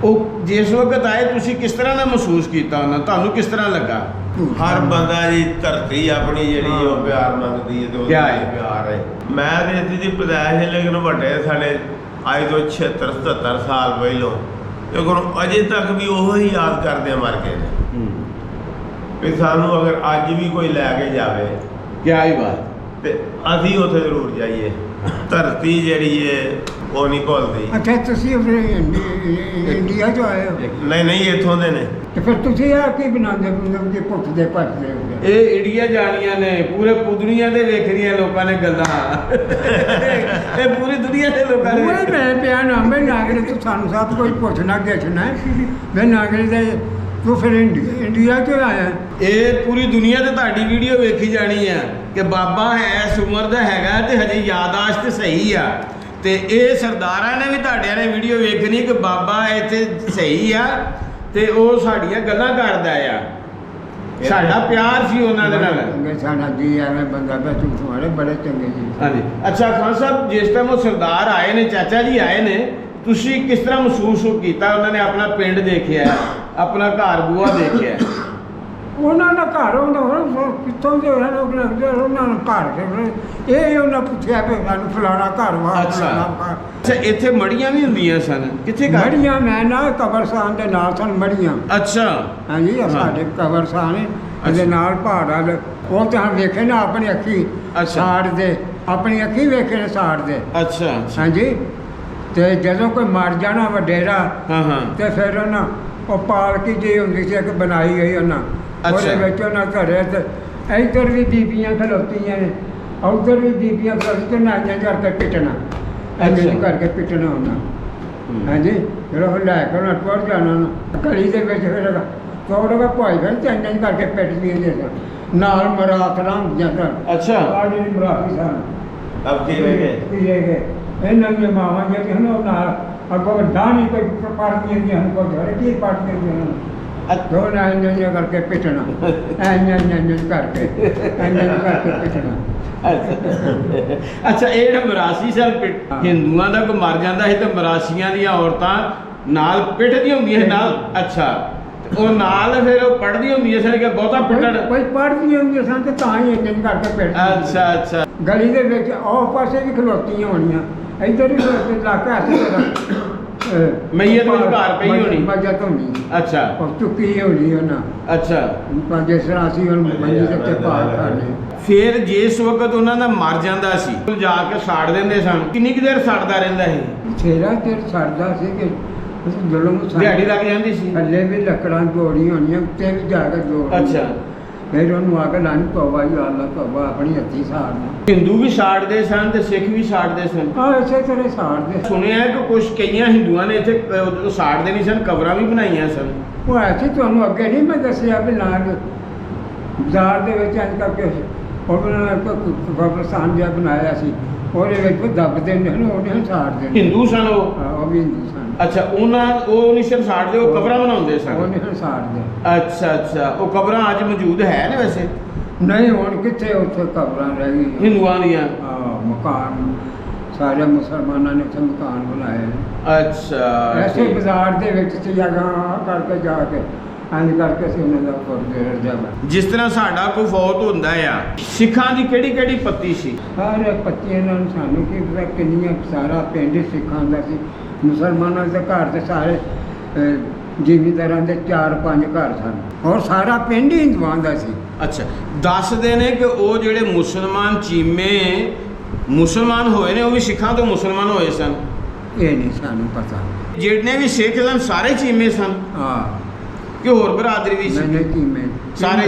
ਉਹ ਜਿਸ ਵਕਤ ਆਏ ਤੁਸੀਂ ਕਿਸ ਤਰ੍ਹਾਂ ਦਾ ਮਹਿਸੂਸ ਕੀਤਾ ਉਹਨਾਂ ਤੁਹਾਨੂੰ ਕਿਸ ਤਰ੍ਹਾਂ ਲੱਗਾ? ਹਰ ਬੰਦਾ ਜੀ ਧਰਤੀ ਆਪਣੀ ਜਿਹੜੀ ਉਹ ਪਿਆਰ ਮੰਗਦੀ ਹੈ ਤੇ ਉਹਦਾ ਪਿਆਰ ਹੈ। ਪਿਆਰ ਹੈ। ਮੈਂ ਤੇ ਇੱਥੇ ਦੀ ਪੈਦਾਇਸ਼ ਹੈ ਲੇਕਿਨ ਵੱਡੇ ਸਾਡੇ ਅੱਜ ਤੋਂ 76-77 ਸਾਲ ਪਹਿਲੋਂ ਲੇਕਿਨ ਅਜੇ ਤੱਕ ਵੀ ਉਹ ਹੀ ਯਾਦ ਕਰਦੇ ਆ ਮਰ ਗਏ ਨੇ ਵੀ ਸਾਨੂੰ ਅਗਰ ਅੱਜ ਵੀ ਕੋਈ ਲੈ ਕੇ ਜਾਵੇ ਕਿਆ ਹੀ ਬਾਤ। ਤੇ ਅਸੀਂ ਉੱਥੇ ਜ਼ਰੂਰ ਜਾਈਏ। ਧਰਤੀ ਜਿਹੜੀ ਹੈ ਉਹ ਨਹੀਂ ਭੁੱਲਦੀ। ਅੱਛਾ ਤੁਸੀਂ ਇੰਡੀਆ ਤੋਂ ਆਏ ਹੋ ਨਹੀਂ ਇੱਥੋਂ ਦੇ ਨੇ। ਤੇ ਫਿਰ ਤੁਸੀਂ ਆ ਕੀ ਬਣਾਉਂਦੇ ਮਤਲਬ ਕਿ ਪੁੱਛਦੇ ਭੱਜਦੇ ਹੋ? ਇਹ ਇੜੀਆਂ ਜਾਣੀਆਂ ਨੇ ਪੂਰੇ ਦੁਨੀਆ ਦੇ ਵੇਖਦੀਆਂ ਲੋਕਾਂ ਨੇ ਗੱਲਾਂ ਇਹ ਪੂਰੀ ਦੁਨੀਆ ਦੇ ਲੋਕਾਂ ਨੇ ਉਹ ਮੈਂ ਪਿਆ ਨਾ ਮੈਂ ਨਾਗਰੇ ਤੋਂ ਸਾਨੂੰ ਸਭ ਕੋਈ ਪੁੱਛਣਾ ਗਿੱਛਣਾ ਮੈਂ ਨਾਗਰੇ ਦੇ ਤੂੰ ਫਿਰ ਇੰਡੀਆ ਤੋਂ ਆਇਆ? ਇਹ ਪੂਰੀ ਦੁਨੀਆ ਤੇ ਤੁਹਾਡੀ ਵੀਡੀਓ ਵੇਖੀ ਜਾਣੀ ਆ ਕਿ ਬਾਬਾ ਹੈ ਇਸ ਉਮਰ ਦਾ ਹੈਗਾ ਤੇ ਹਜੇ ਯਾਦਾਸ਼ਤ ਸਹੀ ਆ ਤੇ ਇਹ ਸਰਦਾਰਾਂ ਨੇ ਵੀ ਤੁਹਾਡਿਆਂ ਨੇ ਵੀਡੀਓ ਵੇਖਣੀ ਕਿ ਬਾਬਾ ਇੱਥੇ ਸਹੀ ਆ ਤੇ ਉਹ ਸਾਡੀਆਂ ਗੱਲਾਂ ਕਰਦਾ ਆ। ਸਾਡਾ ਪਿਆਰ ਸੀ ਉਹਨਾਂ ਦੇ ਨਾਲ। ਚੰਗੇ ਸਾਡਾ ਜੀ ਐਵੇਂ ਬੰਦਾ ਪਿਆ ਤੂੰ ਤੁਹਾਡੇ ਬੜੇ ਚੰਗੇ ਜੀ। ਹਾਂਜੀ ਅੱਛਾ ਖਾਨ ਸਾਹਿਬ ਜਿਸ ਟਾਈਮ ਉਹ ਸਰਦਾਰ ਆਏ ਨੇ ਚਾਚਾ ਜੀ ਆਏ ਨੇ ਤੁਸੀਂ ਕਿਸ ਤਰ੍ਹਾਂ ਮਹਿਸੂਸ ਕੀਤਾ? ਉਹਨਾਂ ਨੇ ਆਪਣਾ ਪਿੰਡ ਦੇਖਿਆ ਆਪਣਾ ਘਰ ਬੂਆ ਦੇਖਿਆ। ਉਹਨਾਂ ਦਾ ਘਰ ਹੁੰਦਾ ਹੋਰ ਕਿੱਥੋਂ ਦੇ ਉਹਨਾਂ ਨੂੰ ਘਰ ਇਹ ਉਹਨਾਂ ਪੁੱਛਿਆ ਵੀ ਸਾਨੂੰ ਫਲਾਣਾ ਘਰ ਵਾ ਅੱਛਾ ਇੱਥੇ ਮੜੀਆਂ ਵੀ ਹੁੰਦੀਆਂ ਸਨ ਕਿੱਥੇ ਘਰ? ਮੜੀਆਂ ਮੈਂ ਨਾ ਕਬਰਸਤਾਨ ਦੇ ਨਾਲ ਸਨ ਮੜੀਆਂ। ਅੱਛਾ ਹਾਂਜੀ ਸਾਡੇ ਕਬਰਸਤਾਨ ਇਹਦੇ ਨਾਲ ਪਹਾੜਾਂ ਦੇ ਉਹ ਤਾਂ ਵੇਖੇ ਨਾ ਆਪਣੀ ਅੱਖੀ ਸਾੜ ਦੇ ਆਪਣੀ ਅੱਖੀ ਵੇਖੇ ਨੇ ਸਾੜ ਦੇ। ਅੱਛਾ ਹਾਂਜੀ ਤੇ ਜਦੋਂ ਕੋਈ ਮਰ ਜਾਣਾ ਵਡੇਰਾ ਹਾਂ ਤੇ ਫਿਰ ਉਹਨਾਂ ਉਹ ਪਾਲਕੀ ਜਿਹੀ ਹੁੰਦੀ ਸੀ ਇੱਕ ਬਣਾਈ ਗਈ ਉਹਨਾਂ ਉਹਦੇ ਵਿੱਚ ਉਹਨਾਂ ਘਰੇ ਤੇ ਇੱਧਰ ਵੀ ਬੀਬੀਆਂ ਖਲੋਤੀਆਂ ਨੇ ਉੱਧਰ ਵੀ ਬੀਬੀਆਂ ਖਲੋਤੀਆਂ ਤੇ ਨਾਈਆਂ ਕਰਕੇ ਪਿੱਟਣਾ ਐਵੇਂ ਕਰਕੇ ਪਿੱਟਣਾ ਉਹਨਾਂ। ਹਾਂਜੀ ਫਿਰ ਉਹ ਲੈ ਕੇ ਉਹਨਾਂ ਟੁਰ ਜਾਣਾ ਉਹਨਾਂ ਗਲੀ ਦੇ ਵਿੱਚ ਫਿਰ ਤੋੜਗਾ ਭਾਈ ਫਿਰ ਚੰਨਾਂ ਕਰਕੇ ਪਿੱਟਦੀਆਂ ਦੇ ਨਾਲ ਮਰਾਤਲਾਂ ਹੁੰਦੀਆਂ ਸਨ। ਅੱਛਾ ਆਹ ਜਿਹੜੀ ਮਰਾਤੀ ਸਨ ਅਬ ਕੀ ਰਹਿ ਗਏ ਇਹਨਾਂ ਦੀਆਂ ਮਾਵਾਂ ਜਿਹੜੀਆਂ ਹਨ ਉਹ ਨਾਲ ਅੱਗੋਂ ਡਾਣੀ ਕੋਈ ਪੜਦੀਆਂ ਦੀਆਂ ਹਨ ਕੋਈ ਘਰੇ ਕੀ ਪੜਦੀਆਂ ਦੀਆਂ ਦੋ ਨਾ ਇੰਜ ਕਰਕੇ ਪਿੱਟਣਾ ਇੰਜ ਕਰਕੇ ਪਿੱਟਣਾ। ਅੱਛਾ ਇਹ ਜਿਹੜਾ ਮਰਾਸੀ ਸਨ ਹਿੰਦੂਆਂ ਦਾ ਕੋਈ ਮਰ ਜਾਂਦਾ ਸੀ ਤੇ ਮਰਾਸੀਆਂ ਦੀਆਂ ਔਰਤਾਂ ਨਾਲ ਪਿੱਟਦੀਆਂ ਹੁੰਦੀਆਂ ਸੀ ਨਾਲ। ਅੱਛਾ ਉਹ ਨਾਲ ਫਿਰ ਉਹ ਪੜ੍ਹਦੀਆਂ ਹੁੰਦੀਆਂ ਸਨ ਕਿ ਬਹੁਤਾ ਪਿੱਟਣ ਕੋਈ ਪੜ੍ਹਦੀਆਂ ਹੁੰਦੀਆਂ ਸਨ ਤੇ ਤਾਂ ਹੀ ਇੰਜ ਕਰਕੇ ਪਿੱਟਦੀਆਂ। ਅੱਛਾ ਗਲੀ ਦੇ ਵਿੱਚ ਉਹ ਪਾਸੇ ਵੀ ਖਲੋਤੀਆਂ ਹੋਣੀਆਂ ਇੱਧਰ ਵੀ ਇਲਾਕਾ ਮਈਅਤ ਵਿੱਚ ਘਰ ਪਈ ਹੋਣੀ ਮੱਜਤ ਹੋਣੀ। ਅੱਛਾ ਉਹ ਚੁੱਕੀ ਹੋਣੀ ਉਹਨਾਂ। ਅੱਛਾ ਜਿਸ ਤਰ੍ਹਾਂ ਅਸੀਂ ਹੁਣ ਮੰਜੀ ਦੇ ਉੱਤੇ ਪਾਲ ਕਰਨੇ ਫਿਰ ਜਿਸ ਵਕਤ ਉਹਨਾਂ ਦਾ ਮਰ ਜਾਂਦਾ ਸੀ ਜਾ ਕੇ ਸਾੜ ਦਿੰਦੇ ਸਨ ਕਿੰਨੀ ਕੁ ਦੇਰ ਸੜਦਾ ਰਹਿੰਦਾ ਸੀ? ਛੇਰਾ ਤੇ ਸੜਦਾ ਸੀ ਕਿ ਜ਼ੁਲਮ ਦਿਹਾੜੀ ਲੱਗ ਜਾਂਦੀ ਸੀ? ਥੱਲੇ ਵੀ ਲੱਕੜਾਂ ਜੋੜੀਆਂ ਹੋਣੀਆਂ ਉੱਤੇ ਵੀ ਜਾ ਕੇ ਜੋੜ। ਅੱਛਾ ਫਿਰ ਉਹਨੂੰ ਆ ਕੇ ਲਾਣੀ ਤੋਬਾ ਹੀ ਅੱਲਾ ਤੋਬਾ ਆਪਣੀ ਹੱਥੀ ਸਾੜਨਾ। ਹਿੰਦੂ ਵੀ ਸਾੜਦੇ ਸਨ ਤੇ ਸਿੱਖ ਵੀ ਸਾੜਦੇ ਸਨ। ਇਸੇ ਤਰ੍ਹਾਂ ਸਾੜਦੇ। ਸੁਣਿਆ ਕਿ ਕੁਝ ਕਈਆਂ ਹਿੰਦੂਆਂ ਨੇ ਇੱਥੇ ਸਾੜਦੇ ਨਹੀਂ ਸਨ ਕਬਰਾਂ ਵੀ ਬਣਾਈਆਂ ਸਨ। ਉਹ ਐਸੀ ਤੁਹਾਨੂੰ ਅੱਗੇ ਨਹੀਂ ਮੈਂ ਦੱਸਿਆ ਵੀ ਨਾਲ ਬਾਜ਼ਾਰ ਦੇ ਵਿੱਚ ਅੱਜ ਕਰਕੇ ਉਹਨਾਂ ਨੇ ਕਬਰਸਤਾਨ ਜਿਹਾ ਬਣਾਇਆ ਸੀ ਉਹਦੇ ਵਿੱਚ ਦੱਬਦੇ ਨੇ ਨਾ, ਉਹ ਨਹੀਂ ਸਾੜਦੇ ਨੇ। ਹਿੰਦੂ ਸਨ ਉਹ? ਹਾਂ, ਉਹ ਵੀ ਹਿੰਦੂ ਸਨ। ਅੱਛਾ, ਉਹ ਨਹੀਂ ਸਿਰ ਸਾੜਦੇ, ਉਹ ਕਬਰਾਂ ਬਣਾਉਂਦੇ ਉਹ ਸਨ। ਨਹੀਂ ਸਾੜਦੇ। ਅੱਛਾ, ਉਹ ਕਬਰਾਂ ਅੱਜ ਮੌਜੂਦ ਹੈ ਨੇ ਵੈਸੇ? ਨਹੀਂ, ਹੁਣ ਕਿੱਥੇ ਉੱਥੇ ਕਬਰਾਂ ਰਹਿ ਗਈਆਂ। ਹਿੰਦੂਆਂ ਦੀਆਂ? ਹਾਂ, ਮਕਾਨ ਸਾਰੇ ਮੁਸਲਮਾਨਾਂ ਨੇ ਉੱਥੇ ਮਕਾਨ ਬਣਾਏ ਨੇ। ਅੱਛਾ, ਐਸੇ ਬਾਜ਼ਾਰ ਦੇ ਵਿੱਚ ਸੀ ਜਗ੍ਹਾ ਕਰਕੇ ਜਾ ਕੇ ਇੰਝ ਕਰਕੇ ਸੀ ਉਹਨਾਂ ਦਾ ਗੁਰਦੁਆਰਾ ਜਗ੍ਹਾ। ਜਿਸ ਤਰ੍ਹਾਂ ਸਾਡਾ ਕੋਈ ਫੌਤ ਹੁੰਦਾ ਆ, ਸਿੱਖਾਂ ਦੀ ਕਿਹੜੀ ਕਿਹੜੀ ਪੱਤੀ ਸੀ? ਸਾਰੇ ਪੱਤੀਆਂ ਨਾਲ ਸਾਨੂੰ ਕੀ ਪਤਾ ਕਿੰਨੀਆਂ, ਸਾਰਾ ਪਿੰਡ ਹੀ ਸਿੱਖਾਂ ਦਾ ਸੀ। ਮੁਸਲਮਾਨਾਂ ਦੇ ਘਰ ਤੇ ਸਾਰੇ ਜ਼ਿਮੀਂਦਾਰਾਂ ਦੇ 4-5 ਘਰ ਸਨ, ਔਰ ਸਾਰਾ ਪਿੰਡ ਹੀ ਹਿੰਦੂਆਂ ਦਾ ਸੀ। ਅੱਛਾ, ਦੱਸਦੇ ਨੇ ਕਿ ਉਹ ਜਿਹੜੇ ਮੁਸਲਮਾਨ ਚੀਮੇ ਮੁਸਲਮਾਨ ਹੋਏ ਨੇ, ਉਹ ਵੀ ਸਿੱਖਾਂ ਤੋਂ ਮੁਸਲਮਾਨ ਹੋਏ ਸਨ। ਇਹ ਨਹੀਂ ਸਾਨੂੰ ਪਤਾ। ਜਿਹੜੇ ਵੀ ਸਿੱਖ ਸਨ ਸਾਰੇ ਚੀਮੇ ਸਨ ਹਾਂ, ਕਿ ਹੋਰ ਬਰਾਦਰੀ ਵੀ ਸੀ? ਮੈਨੇ ਕੀਮੇ ਸਾਰੇ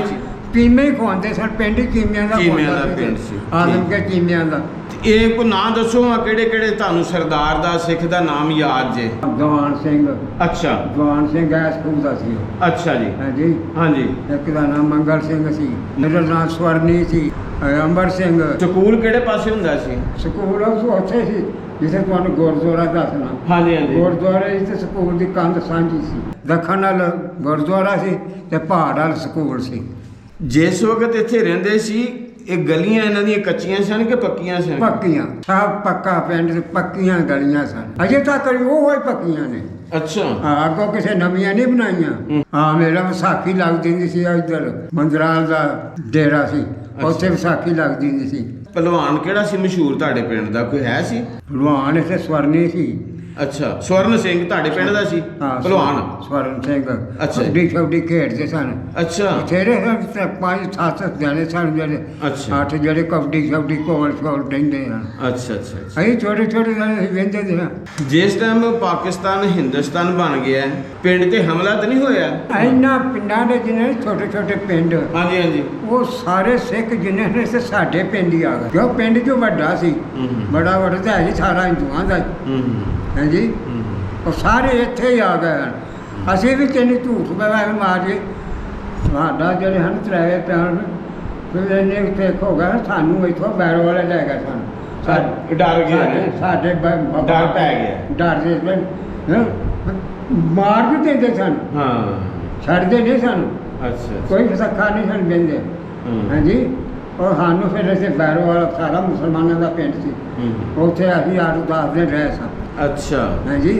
ਕੀਮੇ ਹੀ ਖਵਾਉਂਦੇ ਸਨ। ਪਿੰਡ ਕੀਮਿਆਂ ਦਾ ਕੀਮਿਆਂ ਦਾ ਖਵਾਉਂਦਾ ਪਿੰਡ ਸੀ। ਆਦਮ ਕੇ ਕੀਮਿਆਂ ਦਾ। ਤੇ ਇਹ ਕੋਈ ਨਾਂ ਦੱਸੋ ਆ, ਕਿਹੜੇ ਕਿਹੜੇ ਤੁਹਾਨੂੰ ਸਰਦਾਰ ਦਾ ਸਿੱਖ ਦਾ ਨਾਮ ਯਾਦ ਜੇ? ਦੀਵਾਨ ਸਿੰਘ। ਅੱਛਾ, ਦੀਵਾਨ ਸਿੰਘ ਐਸ ਸਕੂਲ ਦਾ ਸੀ ਉਹ। ਅੱਛਾ ਜੀ। ਹਾਂਜੀ, ਹਾਂਜੀ। ਇੱਕ ਦਾ ਨਾਮ ਮੰਗਲ ਸਿੰਘ ਸੀ, ਮੇਰਾ ਨਾਮ ਸਵਰਨੀ ਸੀ। ਅੰਬਰ ਸਿੰਘ। ਸਕੂਲ ਕਿਹੜੇ ਪਾਸੇ ਹੁੰਦਾ ਸੀ? ਸਕੂਲ ਉੱਥੇ ਸੀ ਜਿੱਥੇ ਤੁਹਾਨੂੰ ਗੁਰਦੁਆਰਾ ਦੱਸਣਾ। ਹਾਂਜੀ ਹਾਂਜੀ। ਗੁਰਦੁਆਰੇ ਤੇ ਸਕੂਲ ਦੀ ਕੰਧ ਸਾਂਝੀ ਸੀ। ਦੱਖਣ ਵੱਲ ਗੁਰਦੁਆਰਾ ਸੀ ਤੇ ਪਹਾੜ ਵੱਲ ਸਕੂਲ ਸੀ। ਜਿਸ ਵਕਤ ਇੱਥੇ ਰਹਿੰਦੇ ਸੀ, ਇਹ ਗਲੀਆਂ ਇਹਨਾਂ ਦੀਆਂ ਕੱਚੀਆਂ ਸਨ ਕਿ ਪੱਕੀਆਂ ਸਨ? ਪੱਕੀਆਂ, ਸਭ ਪੱਕਾ ਪਿੰਡ ਤੇ ਪੱਕੀਆਂ ਗਲੀਆਂ ਸਨ। ਅਜੇ ਤੱਕ ਉਹ ਹੀ ਪੱਕੀਆਂ ਨੇ। ਅੱਛਾ। ਅੱਗੋਂ ਕਿਸੇ ਨਵੀਆਂ ਨਹੀਂ ਬਣਾਈਆਂ। ਹਾਂ, ਮੇਰਾ ਵਿਸਾਖੀ ਲੱਗਦੀ ਹੁੰਦੀ ਸੀ ਇੱਧਰ ਮੰਦਰਾਲ ਦਾ ਡੇਰਾ ਸੀ, ਉੱਥੇ ਵਿਸਾਖੀ ਲੱਗਦੀ ਹੁੰਦੀ ਸੀ। ਪਹਿਲਵਾਨ ਕਿਹੜਾ ਸੀ ਮਸ਼ਹੂਰ ਤੁਹਾਡੇ ਪਿੰਡ ਦਾ, ਕੋਈ ਹੈ ਸੀ? ਭਲਵਾਨ ਇੱਥੇ ਸਵਰਨੀ ਸੀ। ਅੱਛਾ, ਸਵਰਨ ਸਿੰਘ ਤੁਹਾਡੇ ਪਿੰਡ ਦਾ ਸੀ ਹਾਂ, ਪਹਿਲਵਾਨ? ਸਵਰਨ ਸਿੰਘ। ਅੱਛਾ। ਕਬੱਡੀ ਸ਼ਬਡੀ ਖੇਡਦੇ ਸਨ। ਅੱਛਾ ਬਥੇਰੇ ਸਨ ਤੇ 5-7 ਜਣੇ ਸਨ ਜਿਹੜੇ। ਅੱਛਾ। 8 ਜਿਹੜੇ ਕਬੱਡੀ ਸ਼ਬਡੀ ਕੋਲ ਰਹਿੰਦੇ ਹਨ। ਅੱਛਾ ਅੱਛਾ ਅੱਛਾ। ਅਸੀਂ ਛੋਟੇ ਛੋਟੇ ਜਣੇ ਵਹਿੰਦੇ ਸੀ। ਜਿਸ ਟਾਈਮ ਪਾਕਿਸਤਾਨ ਹਿੰਦੁਸਤਾਨ ਬਣ ਗਿਆ, ਪਿੰਡ ਤੇ ਹਮਲਾ ਤਾਂ ਨਹੀਂ ਹੋਇਆ? ਇਹਨਾਂ ਪਿੰਡਾਂ ਦੇ ਜਿਹਨੇ ਛੋਟੇ ਛੋਟੇ ਪਿੰਡ, ਹਾਂਜੀ ਹਾਂਜੀ। ਉਹ ਸਾਰੇ ਸਿੱਖ ਜਿਹਨੇ ਨੇ ਤੇ ਸਾਡੇ ਪਿੰਡ ਹੀ ਆ ਗਏ। ਕਿਉਂ ਪਿੰਡ ਜੋ ਵੱਡਾ ਸੀ, ਬੜਾ ਵੱਡਾ ਤਾਂ ਹੈ ਸਾਰਾ ਹਿੰਦੂਆਂ ਦਾ। ਹਾਂਜੀ, ਉਹ ਸਾਰੇ ਇੱਥੇ ਹੀ ਆ ਗਏ ਹਨ। ਅਸੀਂ ਵੀ ਤੈਨੂੰ ਝੂਠ ਮਾਰੀਏ, ਸਾਡਾ ਜਿਹੜੇ ਹਨ ਤਰਾਏ ਪੈਣ ਫਿਰ ਇਹਨੇ ਉੱਥੇ ਹੋ ਗਿਆ। ਸਾਨੂੰ ਇੱਥੋਂ ਬੈਰੋ ਵਾਲੇ ਲੈ ਗਏ ਸਨ। ਡਰ ਗਿਆ? ਸਾਡੇ ਡਰ ਪੈ ਗਿਆ? ਡਰ ਦੇ ਮਾਰ ਵੀ ਦਿੰਦੇ ਸਨ। ਹਾਂ, ਛੱਡਦੇ ਨਹੀਂ ਸਾਨੂੰ। ਅੱਛਾ। ਕੋਈ ਫਸਖਾ ਨਹੀਂ ਸਨ ਦਿੰਦੇ। ਹਾਂਜੀ, ਔਰ ਸਾਨੂੰ ਫਿਰ ਅਸੀਂ ਬੈਰੋ ਵਾਲਾ ਸਾਰਾ ਮੁਸਲਮਾਨਾਂ ਦਾ ਪਿੰਡ ਸੀ, ਉੱਥੇ ਅਸੀਂ 8-10 ਦਿਨ ਰਹੇ ਸਾਂ। ਅੱਛਾ। ਹਾਂਜੀ,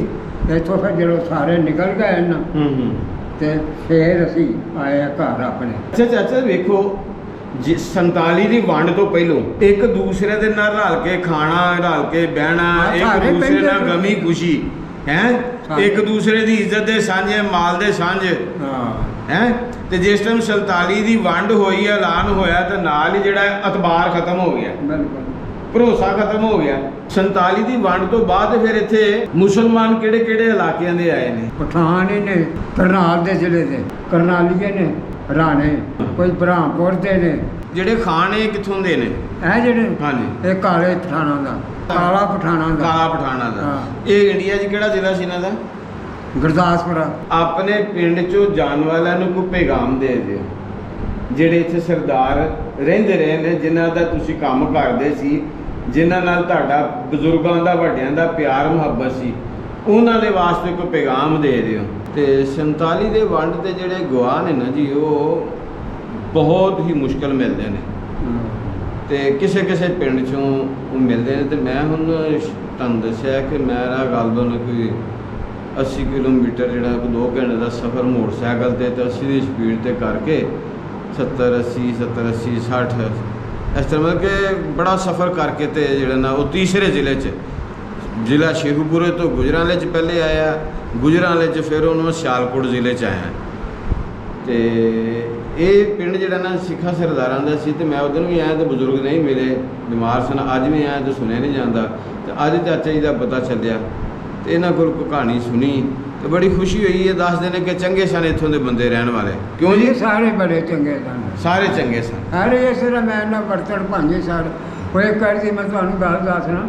ਇੱਥੋਂ ਫਿਰ ਜਦੋਂ ਸਾਰੇ ਨਿਕਲ ਗਏ ਨਾ, ਤੇ ਫਿਰ ਅਸੀਂ ਆਏ ਘਰ ਆਪਣੇ। ਅੱਛਾ ਚਾਚਾ, ਵੇਖੋ 47 ਦੀ ਵੰਡ ਤੋਂ ਪਹਿਲੋਂ ਇੱਕ ਦੂਸਰੇ ਦੇ ਨਾਲ ਰਲ ਕੇ ਖਾਣਾ, ਰਲ ਕੇ ਬਹਿਣਾ, ਇੱਕ ਦੂਸਰੇ ਨਾਲ ਗਮੀ ਖੁਸ਼ੀ ਹੈ, ਇੱਕ ਦੂਸਰੇ ਦੀ ਇੱਜ਼ਤ ਦੇ ਸਾਂਝੇ, ਮਾਲ ਦੇ ਸਾਂਝੇ ਹੈ। ਤੇ ਜਿਸ ਟਾਈਮ 47 ਦੀ ਵੰਡ ਹੋਈ, ਐਲਾਨ ਹੋਇਆ, ਤੇ ਨਾਲ ਹੀ ਜਿਹੜਾ ਅਤਬਾਰ ਖਤਮ ਹੋ ਗਿਆ। ਬਿਲਕੁਲ, ਭਰੋਸਾ ਖਤਮ ਹੋ ਗਿਆ। 47 ਦੀ ਵੰਡ ਤੋਂ ਬਾਅਦ ਫਿਰ ਇੱਥੇ ਮੁਸਲਮਾਨ ਕਿਹੜੇ ਕਿਹੜੇ ਇਲਾਕਿਆਂ ਦੇ ਆਏ ਨੇ? ਪਠਾਨ ਹੀ ਨੇ, ਕਰਨਾਲ ਦੇ ਜ਼ਿਲ੍ਹੇ ਦੇ ਕਰਨਾਲੀਏ ਨੇ, ਰਾਣੇ, ਕੋਈ ਬ੍ਰਹਮਪੁਰ ਦੇ ਨੇ। ਜਿਹੜੇ ਖਾਨ ਇਹ ਕਿੱਥੋਂ ਦੇ ਨੇ? ਇਹ ਜਿਹੜੇ ਹਾਂਜੀ, ਇਹ ਕਾਲੇ ਪਠਾਣਾ ਦਾ, ਕਾਲਾ ਪਠਾਣਾ ਦਾ। ਕਾਲਾ ਪਠਾਣਾ ਦਾ। ਹਾਂ। ਇਹ ਇੰਡੀਆ 'ਚ ਕਿਹੜਾ ਜ਼ਿਲ੍ਹਾ ਸੀ ਇਹਨਾਂ ਦਾ? ਗੁਰਦਾਸਪੁਰ। ਆਪਣੇ ਪਿੰਡ 'ਚੋਂ ਜਾਣ ਵਾਲਿਆਂ ਨੂੰ ਕੋਈ ਪੈਗਾਮ ਦੇ ਦਿਓ, ਜਿਹੜੇ ਇੱਥੇ ਸਰਦਾਰ ਰਹਿੰਦੇ ਰਹੇ ਨੇ, ਜਿਨ੍ਹਾਂ ਦਾ ਤੁਸੀਂ ਕੰਮ ਕਰਦੇ ਸੀ, ਜਿਨ੍ਹਾਂ ਨਾਲ ਤੁਹਾਡਾ ਬਜ਼ੁਰਗਾਂ ਦਾ, ਵੱਡਿਆਂ ਦਾ ਪਿਆਰ ਮੁਹੱਬਤ ਸੀ, ਉਹਨਾਂ ਦੇ ਵਾਸਤੇ ਕੋਈ ਪੈਗਾਮ ਦੇ ਦਿਓ। ਤੇ 47 ਦੇ ਵੰਡ ਦੇ ਜਿਹੜੇ ਗਵਾਹ ਨੇ ਨਾ ਜੀ, ਉਹ ਬਹੁਤ ਹੀ ਮੁਸ਼ਕਲ ਮਿਲਦੇ ਨੇ, ਤੇ ਕਿਸੇ ਕਿਸੇ ਪਿੰਡ 'ਚੋਂ ਉਹ ਮਿਲਦੇ ਨੇ। ਤੇ ਮੈਂ ਹੁਣ ਤੁਹਾਨੂੰ ਦੱਸਿਆ ਕਿ ਮੇਰਾ ਗਲਬਨ ਕੋਈ 80 ਕਿਲੋਮੀਟਰ ਜਿਹੜਾ 2 ਘੰਟੇ ਦਾ ਸਫ਼ਰ ਮੋਟਰਸਾਈਕਲ ਤੇ 80 ਦੀ ਸਪੀਡ ਤੇ ਕਰਕੇ 70-80 70-80 60 ਇਸ ਤਰ੍ਹਾਂ, ਮਤਲਬ ਕਿ ਬੜਾ ਸਫ਼ਰ ਕਰਕੇ ਤੇ ਜਿਹੜਾ ਨਾ ਉਹ ਤੀਸਰੇ ਜ਼ਿਲ੍ਹੇ 'ਚ, ਜ਼ਿਲ੍ਹਾ ਸ਼ੇਖੂਪੁਰੇ ਤੋਂ ਗੁਜਰਾਂਵਾਲੇ 'ਚ ਪਹਿਲੇ ਆਇਆ, ਗੁਜਰਾਂਵਾਲੇ 'ਚ ਫਿਰ ਉਹਨੂੰ ਸਿਆਲਕੋਟ ਜ਼ਿਲ੍ਹੇ 'ਚ ਆਇਆ। ਤੇ ਇਹ ਪਿੰਡ ਜਿਹੜਾ ਨਾ ਸਿੱਖਾਂ ਸਰਦਾਰਾਂ ਦਾ ਸੀ। ਤੇ ਮੈਂ ਉਦੋਂ ਵੀ ਆਇਆ ਤੇ ਬਜ਼ੁਰਗ ਨਹੀਂ ਮਿਲੇ, ਬਿਮਾਰ ਸਨ। ਅੱਜ ਵੀ ਆਇਆ ਤੇ ਸੁਣਿਆ ਨਹੀਂ ਜਾਂਦਾ। ਤੇ ਅੱਜ ਚਾਚਾ ਜੀ ਦਾ ਪਤਾ ਚੱਲਿਆ ਤੇ ਇਹਨਾਂ ਕੋਲ ਕੋਈ ਕਹਾਣੀ ਸੁਣੀ ਤੇ ਬੜੀ ਖੁਸ਼ੀ ਹੋਈ। ਇਹ ਦੱਸਦੇ ਨੇ ਕਿ ਚੰਗੇ ਸਨ ਇੱਥੋਂ ਦੇ ਬੰਦੇ ਰਹਿਣ ਵਾਲੇ। ਕਿਉਂ ਜੀ? ਸਾਰੇ ਬੜੇ ਚੰਗੇ ਸਨ, ਸਾਰੇ ਚੰਗੇ ਸਨ। ਸਾਰੇ ਇਸ ਤਰ੍ਹਾਂ ਮੈਂ ਨਾ ਬਰਤਨ ਭਾਂਜੇ ਸਾਰੇ ਹੋਏ ਕਰਦੀ। ਮੈਂ ਤੁਹਾਨੂੰ ਗੱਲ ਦੱਸਣਾ,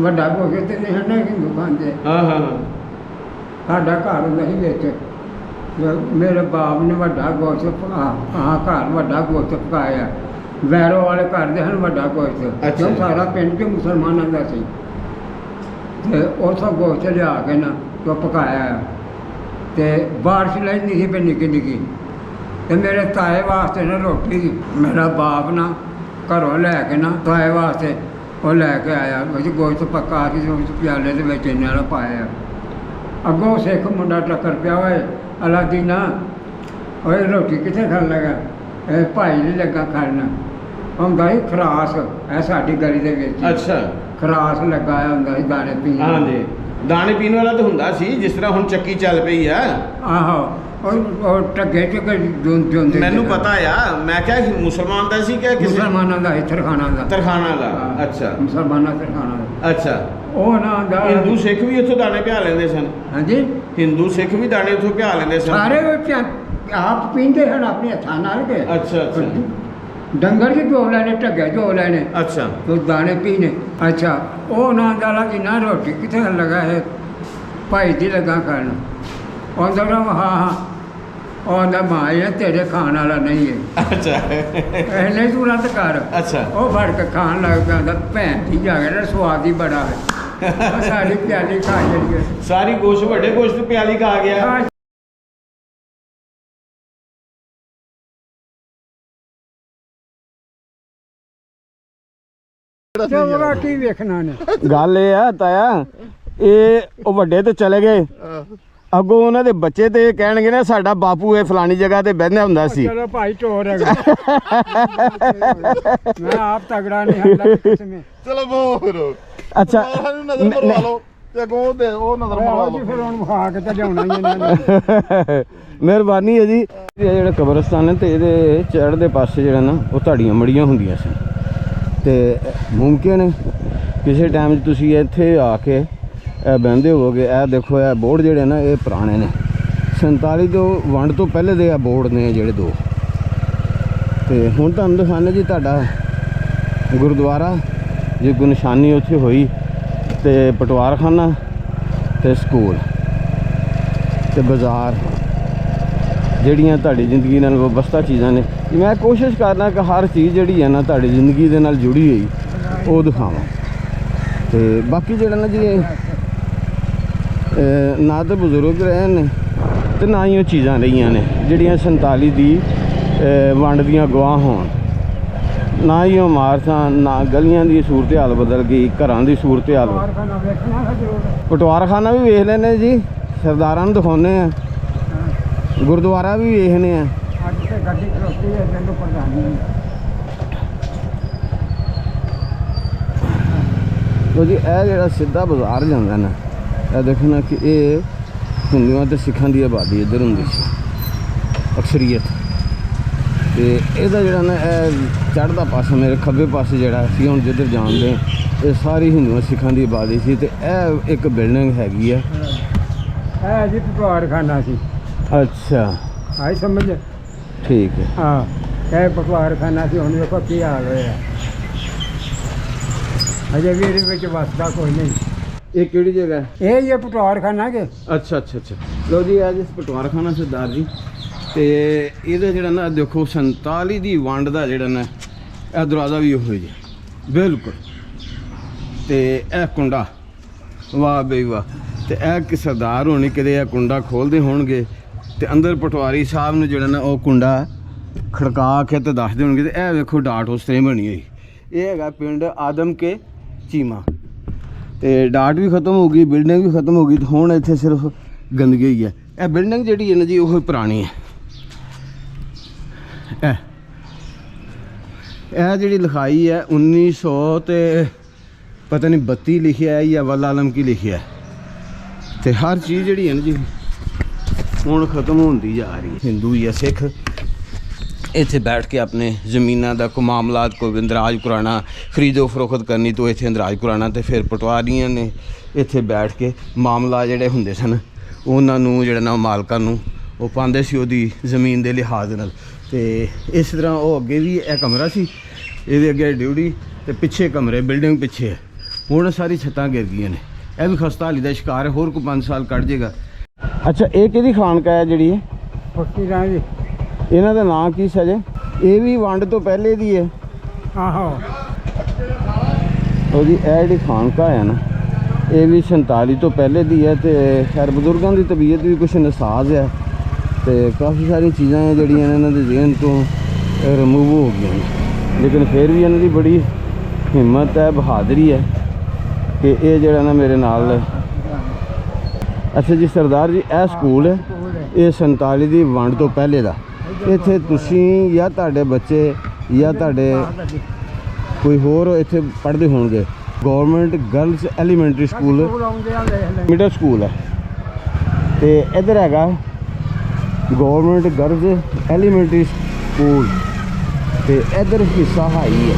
ਵੱਡਾ ਭੋਗੇ ਤੇ ਨਹੀਂ ਹਨ ਹਿੰਦੂ ਖਾਂਦੇ। ਹਾਂ ਹਾਂ ਹਾਂ। ਸਾਡਾ ਘਰ ਹੁੰਦਾ ਸੀ ਵਿੱਚ, ਮੇਰੇ ਬਾਪ ਨੇ ਵੱਡਾ ਗੋਸ਼ਤ ਘਰ ਵੱਡਾ ਗੋਸ਼ਤ ਪਕਾਇਆ। ਵੈਰੋ ਵਾਲੇ ਘਰ ਦੇ ਹਨ ਵੱਡਾ ਗੋਸ਼ਤ ਅੱਛਾ। ਜੋ ਸਾਰਾ ਪਿੰਡ ਕੇ ਮੁਸਲਮਾਨਾਂ ਦਾ ਸੀ ਤੇ ਉਥੋਂ ਗੋਸ਼ਤ ਲਿਆ ਕੇ ਨਾ ਤੇ ਉਹ ਪਕਾਇਆ ਤੇ ਬਾਰਿਸ਼ ਲੈਂਦੀ ਸੀ ਪਈ ਨਿੱਕੀ ਨਿੱਕੀ ਤੇ ਮੇਰੇ ਤਾਏ ਵਾਸਤੇ ਨਾ ਰੋਟੀ ਮੇਰਾ ਬਾਪ ਨਾ ਘਰੋਂ ਲੈ ਕੇ ਨਾ ਤਾਏ ਵਾਸਤੇ ਉਹ ਲੈ ਕੇ ਆਇਆ ਉਹ ਗੋਸ਼ਤ ਪਕਾ ਕੇ ਉਸ ਪਿਆਲੇ ਦੇ ਵਿੱਚ ਇਹਨਾਂ ਨਾਲ ਪਾਇਆ ਅੱਗੋਂ ਸਿੱਖ ਮੁੰਡਾ ਟੱਕਰ ਪਿਆ ਹੋਏ ਅਲਾਦੀਨਾ ਓਏ ਰੋਟੀ ਕਿੱਥੇ ਖਾਣ ਲੱਗਾ ਇਹ ਭਾਈ ਨਹੀਂ ਲੱਗਾ ਖਾਣ ਹੁੰਦਾ ਸੀ ਖਰਾਸ ਇਹ ਸਾਡੀ ਗਲੀ ਦੇ ਵਿੱਚ ਅੱਛਾ ਖਰਾਸ ਲਗਾਇਆ ਹੁੰਦਾ ਸੀ ਦਾਣੇ ਪੀਣ ਹਾਂਜੀ ਦਾਣੇ ਪੀਣ ਵਾਲਾ ਤਾਂ ਹੁੰਦਾ ਸੀ ਜਿਸ ਤਰ੍ਹਾਂ ਹੁਣ ਚੱਕੀ ਚੱਲ ਪਈ ਆ ਆਹੋ ਉਹ ਟੱਗੇ ਟੱਗੇ ਜੁੰਦੇ ਮੈਨੂੰ ਪਤਾ ਆ ਮੈਂ ਕਿਹਾ ਮੁਸਲਮਾਨ ਦਾ ਸੀ ਕਿ ਕਿਸੇ ਮੁਸਲਮਾਨਾਂ ਦਾ ਤਰਖਾਣਾ ਦਾ ਤਰਖਾਣਾ ਦਾ ਅੱਛਾ ਮੁਸਲਮਾਨਾਂ ਦਾ ਤਰਖਾਣਾ ਦਾ ਅੱਛਾ ਉਹ ਨਾ ਦਾ ਹਿੰਦੂ ਸਿੱਖ ਵੀ ਉੱਥੋਂ ਦਾਣੇ ਪਿਆ ਲੈਂਦੇ ਸਨ ਹਾਂਜੀ ਹਿੰਦੂ ਸਿੱਖ ਵੀ ਦਾਣੇ ਉੱਥੋਂ ਪਿਆ ਲੈਂਦੇ ਸਨ ਸਾਰੇ ਆਪ ਪੀਂਦੇ ਹਨ ਆਪਣੇ ਹੱਥਾਂ ਨਾਲ ਕੇ ਅੱਛਾ ਅੱਛਾ ਡੰਗਰ ਜੀ ਜੋ ਲੈਣੇ ਟੱਗੇ ਜੋ ਲੈਣੇ ਅੱਛਾ तो दाने पीने अच्छा वो ना डाला कि ना रोटी कितने लगा है भाई दी लगा खाना और हाँ हाँ और ना माँ ये तेरे खाने वाला नहीं है ਅੱਛਾ नहीं तू रद्द कर ਅੱਛਾ वो फड़ के खान लग पाता भैन की जाके स्वाद ही बड़ा है सारी प्याली खा जाइए ਸਾਰੀ ਗੋਸ਼ਤ ਵੱਡੇ ਗੋਸ਼ਤ ਪਿਆਲੀ ਕਾ ਗਿਆ चोगा की वेखना ने ਗੱਲ ਇਹ ਆ ਤਾਇਆ ਇਹ ਉਹ ਵੱਡੇ ਤੇ ਚਲੇ ਗਏ ਅੱਗੋਂ ਉਹਨਾਂ ਦੇ ਬੱਚੇ ਤੇ ਕਹਿਣਗੇ ਨਾ ਸਾਡਾ ਬਾਪੂ ਇਹ ਫਲਾਣੀ ਜਗ੍ਹਾ ਤੇ ਬਹਿੰਦਾ ਹੁੰਦਾ ਸੀ चलो भाई चोर है मैं आप तगड़ा नहीं हल्ला किस में ਚਲੋ ਬੋਰ ਅੱਛਾ ਸਾਨੂੰ ਨਜ਼ਰ ਮਰਵਾ ਲਓ ਤੇ ਅੱਗੋਂ ਦੇ ਉਹ ਨਜ਼ਰ ਮਰਵਾ ਆਓ ਜੀ ਲਓ ਫਿਰ ਹੁਣ ਵਿਖਾ ਕੇ ਤਾਂ ਲਿਆਉਣਾ ਹੀ ਇਹਨਾਂ ਨੇ ਮਿਹਰਬਾਨੀ ਹੈ ਜੀ ਇਹ ਜਿਹੜਾ ਕਬਰਸਤਾਨ ਹੈ ਤੇ ਇਹਦੇ ਚੜ੍ਹਦੇ ਪਾਸੇ ਜਿਹੜਾ ਨਾ ਉਹ ਧਾੜੀਆਂ ਮੜੀਆਂ ਹੁੰਦੀਆਂ ਸੀ ਤੇ ਮੁਮਕਿਨ ਹੈ ਕਿਸੇ ਟਾਈਮ 'ਚ ਤੁਸੀਂ ਇੱਥੇ ਆ ਕੇ ਇਹ ਬਹਿੰਦੇ ਹੋਵੋਗੇ ਇਹ ਦੇਖੋ ਇਹ ਬੋਰਡ ਜਿਹੜੇ ਨਾ ਇਹ ਪੁਰਾਣੇ ਨੇ 47 ਤੋਂ ਵੰਡ ਤੋਂ ਪਹਿਲੇ ਦੇ ਆ ਬੋਰਡ ਨੇ ਜਿਹੜੇ ਦੋ ਤੇ ਹੁਣ ਤੁਹਾਨੂੰ ਦਿਖਾਉਂਦੇ ਜੀ ਤੁਹਾਡਾ ਗੁਰਦੁਆਰਾ ਜੇ ਕੋਈ ਨਿਸ਼ਾਨੀ ਉੱਥੇ ਹੋਈ ਤੇ ਪਟਵਾਰਖਾਨਾ ਤੇ ਸਕੂਲ ਤੇ ਬਾਜ਼ਾਰ ਜਿਹੜੀਆਂ ਤੁਹਾਡੀ ਜ਼ਿੰਦਗੀ ਨਾਲ ਵਬਸਤਾ ਚੀਜ਼ਾਂ ਨੇ ਮੈਂ ਕੋਸ਼ਿਸ਼ ਕਰਨਾ ਕਿ ਹਰ ਚੀਜ਼ ਜਿਹੜੀ ਹੈ ਨਾ ਤੁਹਾਡੀ ਜ਼ਿੰਦਗੀ ਦੇ ਨਾਲ ਜੁੜੀ ਹੋਈ ਉਹ ਦਿਖਾਵਾਂ ਤੇ ਬਾਕੀ ਜਿਹੜਾ ਨਾ ਜੀ ਨਾ ਤਾਂ ਬਜ਼ੁਰਗ ਰਹੇ ਨੇ ਤੇ ਨਾ ਹੀ ਉਹ ਚੀਜ਼ਾਂ ਰਹੀਆਂ ਨੇ ਜਿਹੜੀਆਂ 47 ਦੀ ਵੰਡ ਦੀਆਂ ਗਵਾਹ ਹੋਣ ਨਾ ਹੀ ਉਹ ਇਮਾਰਤਾਂ ਨਾ ਗਲੀਆਂ ਦੀ ਸੂਰਤ ਹਾਲ ਬਦਲ ਗਈ ਘਰਾਂ ਦੀ ਸੂਰਤ ਹਾਲ ਖਾਣਾ ਵੇਖਣਾ ਹੈ ਜ਼ਰੂਰ ਪਟਵਾਰਖਾਨਾ ਵੀ ਵੇਖ ਲੈਂਦੇ ਜੀ ਸਰਦਾਰਾਂ ਨੂੰ ਦਿਖਾਉਂਦੇ ਆ ਗੁਰਦੁਆਰਾ ਵੀ ਵੇਖਦੇ ਆ ਅੱਜ ਤੇ ਗੱਡੀ ਖਲੋਤੀ ਹੈ ਤੈਨੂੰ ਪ੍ਰਧਾਨੀ ਲੋ ਜੀ ਇਹ ਜਿਹੜਾ ਸਿੱਧਾ ਬਾਜ਼ਾਰ ਜਾਂਦਾ ਨਾ ਇਹ ਦੇਖੋ ਨਾ ਕਿ ਇਹ ਹਿੰਦੂਆਂ ਤੇ ਸਿੱਖਾਂ ਦੀ ਆਬਾਦੀ ਇੱਧਰ ਹੁੰਦੀ ਸੀ ਅਕਸਰੀਅਤ ਤੇ ਇਹਦਾ ਜਿਹੜਾ ਨਾ ਇਹ ਚੜ੍ਹਦਾ ਪਾਸਾ ਮੇਰੇ ਖੱਬੇ ਪਾਸੇ ਜਿਹੜਾ ਸੀ ਹੁਣ ਜਿੱਧਰ ਜਾਂਦੇ ਇਹ ਸਾਰੀ ਹਿੰਦੂਆਂ ਸਿੱਖਾਂ ਦੀ ਆਬਾਦੀ ਸੀ ਤੇ ਇਹ ਇੱਕ ਬਿਲਡਿੰਗ ਹੈਗੀ ਆ ਹੈ ਜੀ ਪਟਵਾਰਖਾਨਾ ਸੀ ਅੱਛਾ ਆਈ ਸਮਝ ਠੀਕ ਹੈ ਹਾਂ ਇਹ ਪਟਵਾਰਖਾਨਾ ਸੀ ਹੁਣ ਵੇਖੋ ਕੀ ਹਾਲ ਹੋਇਆ ਅਜੇ ਵੀ ਇਹਦੇ ਵਿੱਚ ਵਸਦਾ ਕੋਈ ਨਹੀਂ ਇਹ ਕਿਹੜੀ ਜਗ੍ਹਾ ਹੈ ਇਹ ਹੀ ਹੈ ਪਟਵਾਰਖਾਨਾ ਕੇ ਅੱਛਾ ਅੱਛਾ ਅੱਛਾ ਲੋ ਜੀ ਅੱਜ ਇਸ ਪਟਵਾਰਖਾਨਾ ਸਰਦਾਰ ਜੀ ਤੇ ਇਹਦਾ ਜਿਹੜਾ ਨਾ ਦੇਖੋ 47 ਦੀ ਵੰਡ ਦਾ ਜਿਹੜਾ ਨਾ ਇਹ ਦਰਵਾਜ਼ਾ ਵੀ ਉਹੋ ਜਿਹਾ ਬਿਲਕੁਲ ਤੇ ਇਹ ਕੁੰਡਾ ਵਾਹ ਬਈ ਵਾਹ ਤੇ ਇਹ ਕਿ ਸਰਦਾਰ ਹੋਣੀ ਕਿਤੇ ਇਹ ਕੁੰਡਾ ਖੋਲਦੇ ਹੋਣਗੇ ਤੇ ਅੰਦਰ ਪਟਵਾਰੀ ਸਾਹਿਬ ਨੂੰ ਜਿਹੜਾ ਨਾ ਉਹ ਕੁੰਡਾ ਖੜਕਾ ਕੇ ਤੇ ਦੱਸਦੇ ਹੋਣਗੇ ਤੇ ਇਹ ਵੇਖੋ ਡਾਟ ਉਸ ਤਰ੍ਹਾਂ ਬਣੀ ਹੋਈ ਇਹ ਹੈਗਾ ਪਿੰਡ ਆਦਮ ਕੇ ਚੀਮਾ ਤੇ ਡਾਟ ਵੀ ਖਤਮ ਹੋ ਗਈ ਬਿਲਡਿੰਗ ਵੀ ਖਤਮ ਹੋ ਗਈ ਤੇ ਹੁਣ ਇੱਥੇ ਸਿਰਫ ਗੰਦਗੀ ਹੀ ਹੈ ਇਹ ਬਿਲਡਿੰਗ ਜਿਹੜੀ ਹੈ ਨਾ ਜੀ ਉਹ ਪੁਰਾਣੀ ਹੈ ਇਹ ਜਿਹੜੀ ਲਿਖਾਈ ਹੈ 1900 ਤੇ ਪਤਾ ਨਹੀਂ 32 ਲਿਖਿਆ ਹੈ ਜਾਂ ਵੱਲ ਆਲਮ ਕੀ ਲਿਖਿਆ ਹੈ ਤੇ ਹਰ ਚੀਜ਼ ਜਿਹੜੀ ਹੈ ਨਾ ਜੀ ਹੁਣ ਖਤਮ ਹੁੰਦੀ ਜਾ ਰਹੀ ਹੈ ਹਿੰਦੂ ਜਾਂ ਸਿੱਖ ਇੱਥੇ ਬੈਠ ਕੇ ਆਪਣੇ ਜ਼ਮੀਨਾਂ ਦਾ ਕੋਈ ਮਾਮਲਾਤ ਕੋਈ ਇੰਦਰਾਜ ਕਰਾਉਣਾ ਖਰੀਦੋ ਫਰੋਖਤ ਕਰਨੀ ਤੋਂ ਇੱਥੇ ਇੰਦਰਾਜ ਕਰਾਉਣਾ ਤੇ ਫਿਰ ਪਟਵਾਰੀਆਂ ਨੇ ਇੱਥੇ ਬੈਠ ਕੇ ਮਾਮਲਾ ਜਿਹੜੇ ਹੁੰਦੇ ਸਨ ਉਹਨਾਂ ਨੂੰ ਜਿਹੜਾ ਨਾ ਮਾਲਕਾਂ ਨੂੰ ਉਹ ਪਾਉਂਦੇ ਸੀ ਉਹਦੀ ਜ਼ਮੀਨ ਦੇ ਲਿਹਾਜ਼ ਨਾਲ ਤੇ ਇਸ ਤਰ੍ਹਾਂ ਉਹ ਅੱਗੇ ਵੀ ਇਹ ਕਮਰਾ ਸੀ ਇਹਦੇ ਅੱਗੇ ਡਿਊਟੀ ਤੇ ਪਿੱਛੇ ਕਮਰੇ ਬਿਲਡਿੰਗ ਪਿੱਛੇ ਹੈ ਹੁਣ ਸਾਰੀ ਛੱਤਾਂ ਗਿਰ ਗਈਆਂ ਨੇ ਇਹ ਵੀ ਖਸਤਾ ਹਾਲੀ ਦਾ ਸ਼ਿਕਾਰ ਹੈ ਹੋਰ ਕੋਈ 5 ਸਾਲ ਕੱਢ ਜਾਏਗਾ ਅੱਛਾ ਇਹ ਕਿਹਦੀ ਖਾਨਕਾ ਹੈ ਜਿਹੜੀ ਹੈ ਫਕੀਰਾਂ ਦੀ ਇਹਨਾਂ ਦਾ ਨਾਂ ਕੀ ਸਜੇ ਇਹ ਵੀ ਵੰਡ ਤੋਂ ਪਹਿਲੇ ਦੀ ਹੈ ਆਹੋ ਉਹ ਜੀ ਇਹ ਜਿਹੜੀ ਖਾਨਕਾ ਹੈ ਨਾ ਇਹ ਵੀ 47 ਤੋਂ ਪਹਿਲੇ ਦੀ ਹੈ ਤੇ ਖੈਰ ਬਜ਼ੁਰਗਾਂ ਦੀ ਤਬੀਅਤ ਵੀ ਕੁਛ ਨਸਾਜ਼ ਹੈ ਤੇ ਕਾਫੀ ਸਾਰੀਆਂ ਚੀਜ਼ਾਂ ਹੈ ਜਿਹੜੀਆਂ ਇਹਨਾਂ ਦੇ ਜ਼ਿਹਨ ਤੋਂ ਰਿਮੂਵ ਹੋ ਗਈਆਂ ਨੇ ਲੇਕਿਨ ਫਿਰ ਵੀ ਇਹਨਾਂ ਦੀ ਬੜੀ ਹਿੰਮਤ ਹੈ ਬਹਾਦਰੀ ਹੈ ਕਿ ਇਹ ਜਿਹੜਾ ਨਾ ਮੇਰੇ ਨਾਲ ਅੱਛਾ ਜੀ ਸਰਦਾਰ ਜੀ ਇਹ ਸਕੂਲ ਹੈ ਇਹ 47 ਦੀ ਵੰਡ ਤੋਂ ਪਹਿਲੇ ਦਾ ਇੱਥੇ ਤੁਸੀਂ ਜਾਂ ਤੁਹਾਡੇ ਬੱਚੇ ਜਾਂ ਤੁਹਾਡੇ ਕੋਈ ਹੋਰ ਇੱਥੇ ਪੜ੍ਹਦੇ ਹੋਣਗੇ government girls elementary school middle school ਹੈ ਤੇ ਇੱਧਰ ਹੈਗਾ ਗਵਰਨਮੈਂਟ ਗਰਲਸ ਐਲੀਮੈਂਟਰੀ ਸਕੂਲ ਤੇ ਇੱਧਰ ਹਿੱਸਾ ਹਾਈ ਹੈ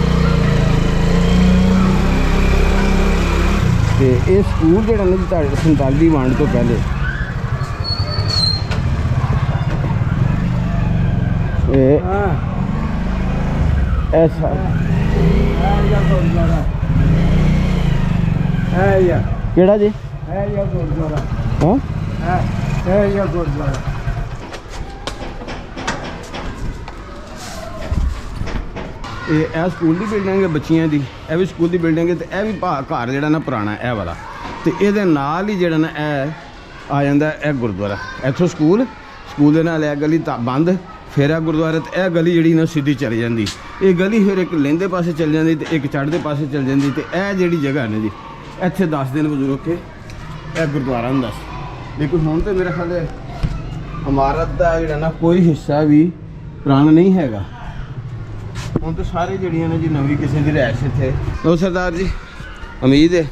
ਤੇ ਇਹ ਸਕੂਲ ਜਿਹੜਾ ਨਾ ਜੀ ਤੁਹਾਡੇ 47 ਦੀ ਵੰਡ ਤੋਂ ਪਹਿਲੇ ਇਹ ਐਸਾ ਕਿਹੜਾ ਜੀ ਹਾਂ ਇਹ ਸਕੂਲ ਦੀ ਬਿਲਡਿੰਗ ਹੈ ਬੱਚਿਆਂ ਦੀ ਇਹ ਵੀ ਸਕੂਲ ਦੀ ਬਿਲਡਿੰਗ ਹੈ ਤੇ ਇਹ ਵੀ ਘਰ ਜਿਹੜਾ ਨਾ ਪੁਰਾਣਾ ਇਹ ਵਾਲਾ ਤੇ ਇਹਦੇ ਨਾਲ ਹੀ ਜਿਹੜਾ ਨਾ ਇਹ ਆ ਜਾਂਦਾ ਇਹ ਗੁਰਦੁਆਰਾ ਇੱਥੋਂ ਸਕੂਲ ਦੇ ਨਾਲ ਇਹ ਗਲੀ ਤਾਂ ਬੰਦ ਫਿਰ ਇਹ ਗੁਰਦੁਆਰਾ ਤੇ ਇਹ ਗਲੀ ਜਿਹੜੀ ਨਾ ਸਿੱਧੀ ਚਲੀ ਜਾਂਦੀ ਇਹ ਗਲੀ ਫਿਰ ਇੱਕ ਲਹਿੰਦੇ ਪਾਸੇ ਚਲ ਜਾਂਦੀ ਤੇ ਇੱਕ ਚੜ੍ਹਦੇ ਪਾਸੇ ਚਲ ਜਾਂਦੀ ਤੇ ਇਹ ਜਿਹੜੀ ਜਗ੍ਹਾ ਨੇ ਜੀ ਇੱਥੇ ਦੱਸਦੇ ਨੇ ਬਜ਼ੁਰਗ ਕਿ ਇਹ ਗੁਰਦੁਆਰਾ ਹੁੰਦਾ ਸੀ ਲੇਕਿਨ ਹੁਣ ਤੇ ਮੇਰੇ ਖਿਆਲ ਇਮਾਰਤ ਦਾ ਜਿਹੜਾ ਨਾ ਕੋਈ ਹਿੱਸਾ ਵੀ ਪੁਰਾਣਾ ਨਹੀਂ ਹੈਗਾ ਹੁਣ ਤਾਂ ਸਾਰੇ ਜਿਹੜੀਆਂ ਨੇ ਜੀ ਨਵੀਂ ਕਿਸੇ ਦੀ ਰਿਹਾਇਸ਼ ਇੱਥੇ ਲੋ ਸਰਦਾਰ ਜੀ ਉਮੀਦ ਹੈ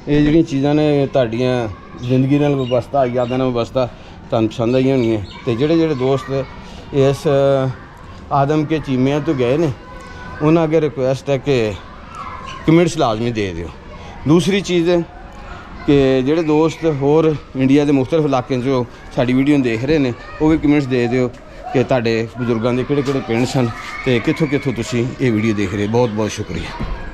ਇਹ ਜਿਹੜੀਆਂ ਚੀਜ਼ਾਂ ਨੇ ਤੁਹਾਡੀਆਂ ਜ਼ਿੰਦਗੀ ਨਾਲ ਵਬਸਤਾ ਯਾਦਾਂ ਨਾਲ ਵਬਸਤਾ ਤੁਹਾਨੂੰ ਪਸੰਦ ਆਈਆਂ ਹੋਣਗੀਆਂ ਤੇ ਜਿਹੜੇ ਦੋਸਤ ਇਸ ਆਦਮ ਕੇ ਚੀਮਿਆਂ ਤੋਂ ਗਏ ਨੇ ਉਹਨਾਂ ਅੱਗੇ ਰਿਕੁਐਸਟ ਹੈ ਕਿ ਕਮੈਂਟਸ ਲਾਜ਼ਮੀ ਦੇ ਦਿਓ ਦੂਸਰੀ ਚੀਜ਼ ਹੈ ਕਿ ਜਿਹੜੇ ਦੋਸਤ ਹੋਰ ਇੰਡੀਆ ਦੇ ਮੁਖਤਲਿਫ ਇਲਾਕਿਆਂ 'ਚੋਂ ਸਾਡੀ ਵੀਡੀਓ ਨੂੰ ਦੇਖ ਰਹੇ ਨੇ ਉਹ ਵੀ ਕਮੈਂਟਸ ਦੇ ਦਿਓ ਕਿ ਤੁਹਾਡੇ ਬਜ਼ੁਰਗਾਂ ਦੇ ਕਿਹੜੇ ਪਿੰਡ ਸਨ ਤੇ ਕਿੱਥੋਂ ਤੁਸੀਂ ਇਹ ਵੀਡੀਓ ਦੇਖ ਰਹੇ ਬਹੁਤ ਬਹੁਤ ਸ਼ੁਕਰੀਆ।